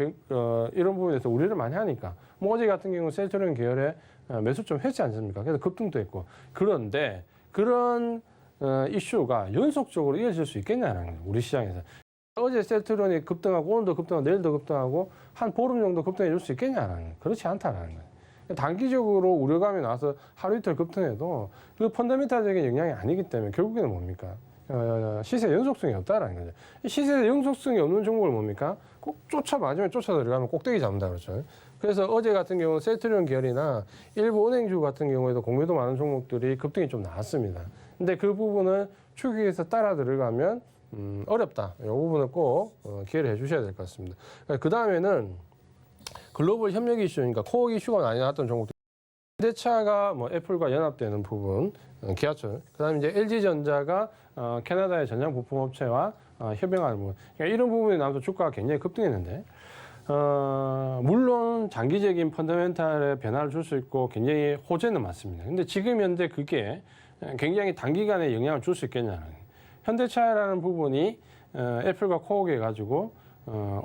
이런 부분에서 우려를 많이 하니까. 뭐 어제 같은 경우는 셀트리온 계열의 매수 좀 했지 않습니까? 그래서 급등도 했고. 그런데 그런 이슈가 연속적으로 이어질 수 있겠냐는 거예요. 우리 시장에서. 어제 셀트리온이 급등하고 오늘도 급등하고 내일도 급등하고 한 보름 정도 급등해 줄 수 있겠냐는 거예요. 그렇지 않다는 거예요. 단기적으로 우려감이 나서 하루 이틀 급등해도 그 펀더멘탈적인 영향이 아니기 때문에 결국에는 뭡니까? 시세 연속성이 없다라는 거죠. 시세 연속성이 없는 종목을 뭡니까? 꼭 마지막에 쫓아 들어가면 꼭대기 잡는다 그러죠. 그래서 어제 같은 경우는 셀트리온 계열이나 일부 은행주 같은 경우에도 공매도 많은 종목들이 급등이 좀 나왔습니다. 근데 그 부분을 추격해서 따라 들어가면 어렵다. 이 부분을 꼭 기회를 해주셔야 될 것 같습니다. 그 다음에는 글로벌 협력 이슈니까 코어 이슈가 많이 나왔던 종목들
현대차가 뭐 애플과 연합되는 부분, 기아차, 그다음에 이제 LG전자가 캐나다의 전장 부품업체와 협영하는 부분, 그러니까 이런 부분이 나와서 주가가 굉장히 급등했는데, 물론 장기적인 펀더멘탈의 변화를 줄 수 있고 굉장히 호재는 맞습니다. 근데 지금 현재 그게 굉장히 단기간에 영향을 줄 수 있겠냐는, 현대차라는 부분이 애플과 코어해 가지고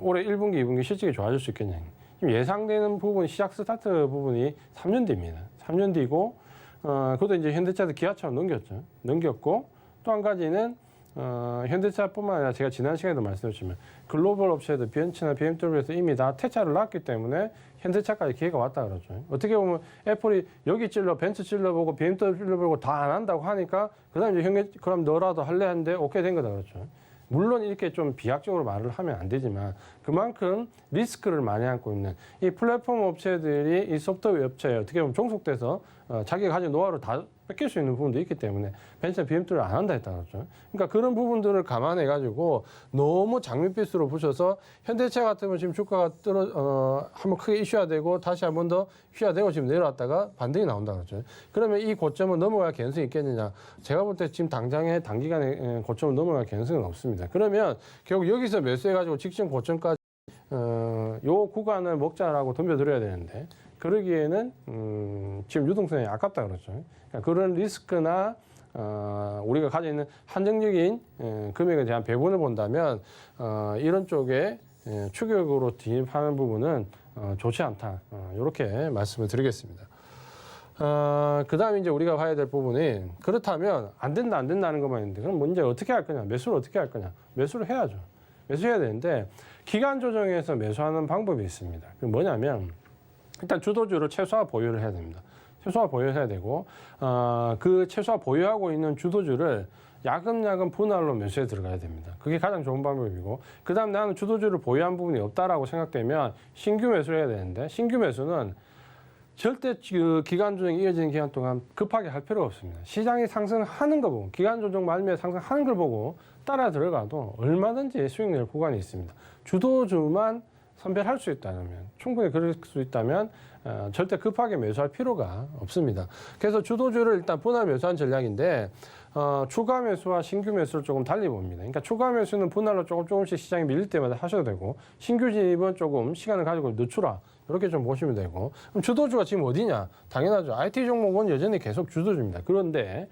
올해 1분기, 2분기 실적이 좋아질 수 있겠냐. 지금 예상되는 부분, 시작 스타트 부분이 3년 뒤입니다. 3년 뒤고, 그것도 이제 현대차도 기아차로 넘겼죠. 넘겼고, 또 한 가지는, 현대차뿐만 아니라 제가 지난 시간에도 말씀드렸지만, 글로벌 업체들, 벤츠나 BMW에서 이미 다 퇴차를 놨기 때문에 현대차까지 기회가 왔다 그러죠. 어떻게 보면 애플이 여기 찔러, 벤츠 찔러보고, BMW 찔러보고 다 안 한다고 하니까, 그 다음에 이제 그럼 너라도 할래 하는데 오케이 된 거다 그렇죠. 물론 이렇게 좀 비약적으로 말을 하면 안 되지만 그만큼 리스크를 많이 안고 있는 이 플랫폼 업체들이 이 소프트웨어 업체에 어떻게 보면 종속돼서 자기가 가진 노하우를 다 뺏길 수 있는 부분도 있기 때문에 벤츠나 BMW를 안 한다 했다 그러죠. 그러니까 그런 부분들을 감안해 가지고 너무 장밋빛으로 보셔서 현대차 같으면 지금 주가가 한번 크게 이슈화되고 다시 한번 더 이슈화되고 지금 내려왔다가 반등이 나온다 그러죠. 그러면 이 고점을 넘어갈 가능성이 있겠느냐? 제가 볼 때 지금 당장에 단기간에 고점을 넘어갈 가능성은 없습니다. 그러면 결국 여기서 매수해 가지고 직전 고점까지 요 구간을 먹자라고 덤벼들어야 되는데 그러기에는 지금 유동성이 아깝다 그러죠. 그러니까 그런 리스크나 우리가 가지고 있는 한정적인 금액에 대한 배분을 본다면 이런 쪽에 추격으로 진입하는 부분은 좋지 않다. 이렇게 말씀을 드리겠습니다. 그 다음에 이제 우리가 봐야 될 부분이 그렇다면 안 된다는 것만 있는데 그럼 뭐 이제 어떻게 할 거냐? 매수를 어떻게 할 거냐? 매수를 해야죠. 매수해야 되는데 기간 조정에서 매수하는 방법이 있습니다. 그 뭐냐면 일단 주도주를 최소화 보유를 해야 됩니다. 최소화 보유를 해야 되고 그 최소화 보유하고 있는 주도주를 야금야금 분할로 매수에 들어가야 됩니다. 그게 가장 좋은 방법이고 그 다음 나는 주도주를 보유한 부분이 없다라고 생각되면 신규 매수를 해야 되는데 신규 매수는 절대 그 기간 조정이 이어지는 기간 동안 급하게 할 필요가 없습니다. 시장이 상승하는 거 보고 기간 조정 말미에 상승하는 걸 보고 따라 들어가도 얼마든지 수익 낼 구간이 있습니다. 주도주만 선별할 수 있다면 충분히 그럴 수 있다면 절대 급하게 매수할 필요가 없습니다. 그래서 주도주를 일단 분할 매수한 전략인데 추가 매수와 신규 매수를 조금 달리 봅니다. 그러니까 추가 매수는 분할로 조금씩 시장이 밀릴 때마다 하셔도 되고 신규 진입은 조금 시간을 가지고 늦추라 이렇게 좀 보시면 되고 그럼 주도주가 지금 어디냐? 당연하죠. IT 종목은 여전히 계속 주도주입니다. 그런데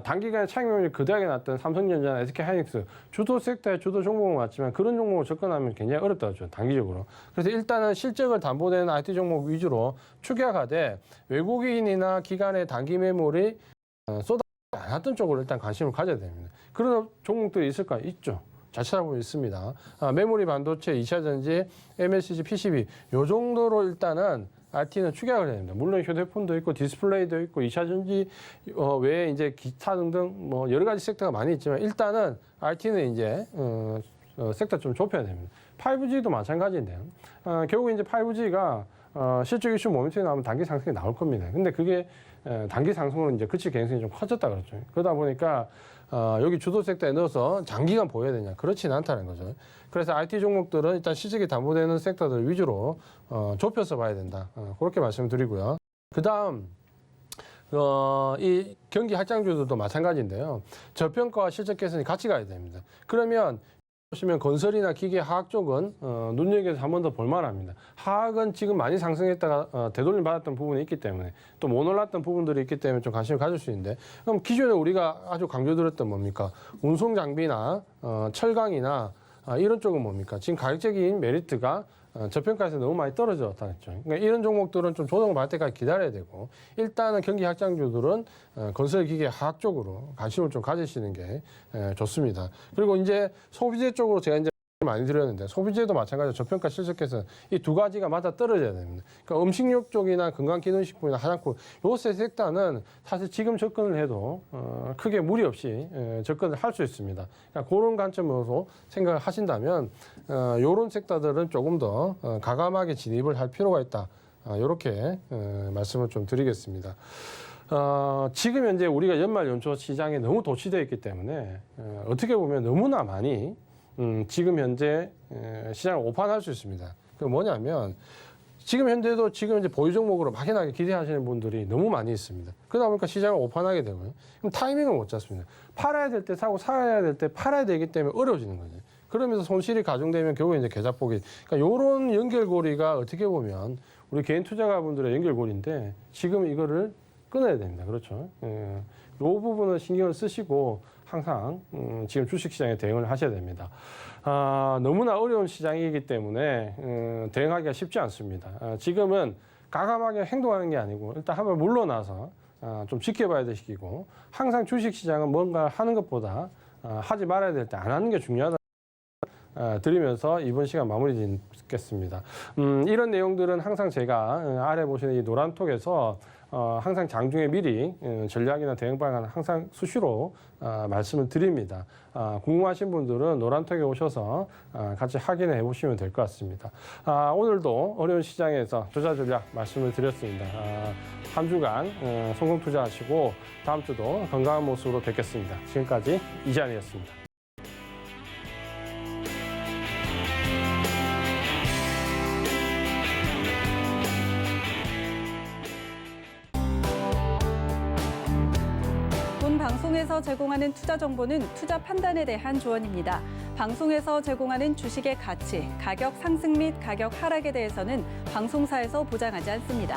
단기간에 차익률이 그대하게 났던 삼성전자나 SK하이닉스 주도 섹터의 주도 종목은 맞지만 그런 종목을 접근하면 굉장히 어렵다죠. 단기적으로. 그래서 일단은 실적을 담보되는 IT 종목 위주로 추격하되 외국인이나 기관의 단기 매물이 쏟아지지 않았던 쪽으로 일단 관심을 가져야 됩니다. 그런 종목들이 있을까? 있죠. 잘 찾아보면 있습니다. 메모리 반도체, 2차전지, MLCC, PCB 요 정도로 일단은 RT는 추격을 해야 됩니다. 물론 휴대폰도 있고 디스플레이도 있고 2차전지 외에 이제 기타 등등 뭐 여러 가지 섹터가 많이 있지만 일단은 RT는 이제 섹터 좀 좁혀야 됩니다. 5G도 마찬가지인데요. 결국 이제 5G가 실적 이슈 모멘텀이 나오면 단기 상승이 나올 겁니다. 근데 그게 단기 상승으로 이제 그칠 가능성이 좀 커졌다 그랬죠. 그러다 보니까 여기 주도 섹터에 넣어서 장기간 보여야 되냐? 그렇지는 않다는 거죠. 그래서 IT 종목들은 일단 실적이 담보되는 섹터들 위주로 좁혀서 봐야 된다. 그렇게 말씀드리고요. 그 다음 이 경기 할장주들도 마찬가지인데요. 저평가와 실적 개선이 같이 가야 됩니다. 그러면 보시면 건설이나 기계, 화학 쪽은 눈여겨서 한 번 더 볼만합니다. 화학은 지금 많이 상승했다가 되돌림 받았던 부분이 있기 때문에 또 못 올랐던 부분들이 있기 때문에 좀 관심을 가질 수 있는데 그럼 기존에 우리가 아주 강조드렸던 뭡니까? 운송 장비나 철강이나 이런 쪽은 뭡니까? 지금 가격적인 메리트가 저평가에서 너무 많이 떨어졌다 했죠. 그러니까 이런 종목들은 좀 조정을 받을 때까지 기다려야 되고 일단은 경기 확장주들은 건설기계 화학 쪽으로 관심을 좀 가지시는 게 좋습니다. 그리고 이제 소비재 쪽으로 제가 이제 많이 드렸는데 소비재도 마찬가지로 저평가 실적 개선 이 두 가지가 맞아 떨어져야 됩니다. 그러니까 음식료 쪽이나 건강기능식품이나 화장품 요 세 섹터는 사실 지금 접근을 해도 크게 무리 없이 접근을 할 수 있습니다. 그러니까 그런 관점으로 생각을 하신다면 요런 섹터들은 조금 더 과감하게 진입을 할 필요가 있다. 이렇게 말씀을 좀 드리겠습니다. 지금 현재 우리가 연말 연초 시장에 너무 도취되어 있기 때문에 어떻게 보면 너무나 많이 지금 현재 시장을 오판할 수 있습니다. 그 뭐냐면 지금 현재도 지금 이제 보유 종목으로 막연하게 기대하시는 분들이 너무 많이 있습니다. 그러다 보니까 시장을 오판하게 되고요. 그럼 타이밍을 못 잡습니다. 팔아야 될 때 사고 사야 될 때 팔아야 되기 때문에 어려워지는 거죠. 그러면서 손실이 가중되면 결국에 이제 계좌폭이. 그러니까 이런 연결고리가 어떻게 보면 우리 개인 투자가분들의 연결고리인데 지금 이거를 끊어야 됩니다. 그렇죠. 이 부분을 신경을 쓰시고 항상 지금 주식시장에 대응을 하셔야 됩니다. 너무나 어려운 시장이기 때문에 대응하기가 쉽지 않습니다. 지금은 가감하게 행동하는 게 아니고 일단 한번 물러나서 좀 지켜봐야 되시고 항상 주식시장은 뭔가 하는 것보다 하지 말아야 될 때 안 하는 게 중요하다. 드리면서 이번 시간 마무리 짓겠습니다. 이런 내용들은 항상 제가 아래 보시는 이 노란톡에서 항상 장중에 미리 전략이나 대응 방안 항상 수시로 말씀을 드립니다. 궁금하신 분들은 노란톡에 오셔서 같이 확인해 보시면 될 것 같습니다. 오늘도 어려운 시장에서 투자 전략 말씀을 드렸습니다. 한 주간 성공 투자하시고 다음 주도 건강한 모습으로 뵙겠습니다. 지금까지 이재한이었습니다.
본 방송에서 제공하는 투자 정보는 투자 판단에 대한 조언입니다. 방송에서 제공하는 주식의 가치, 가격 상승 및 가격 하락에 대해서는 방송사에서 보장하지 않습니다.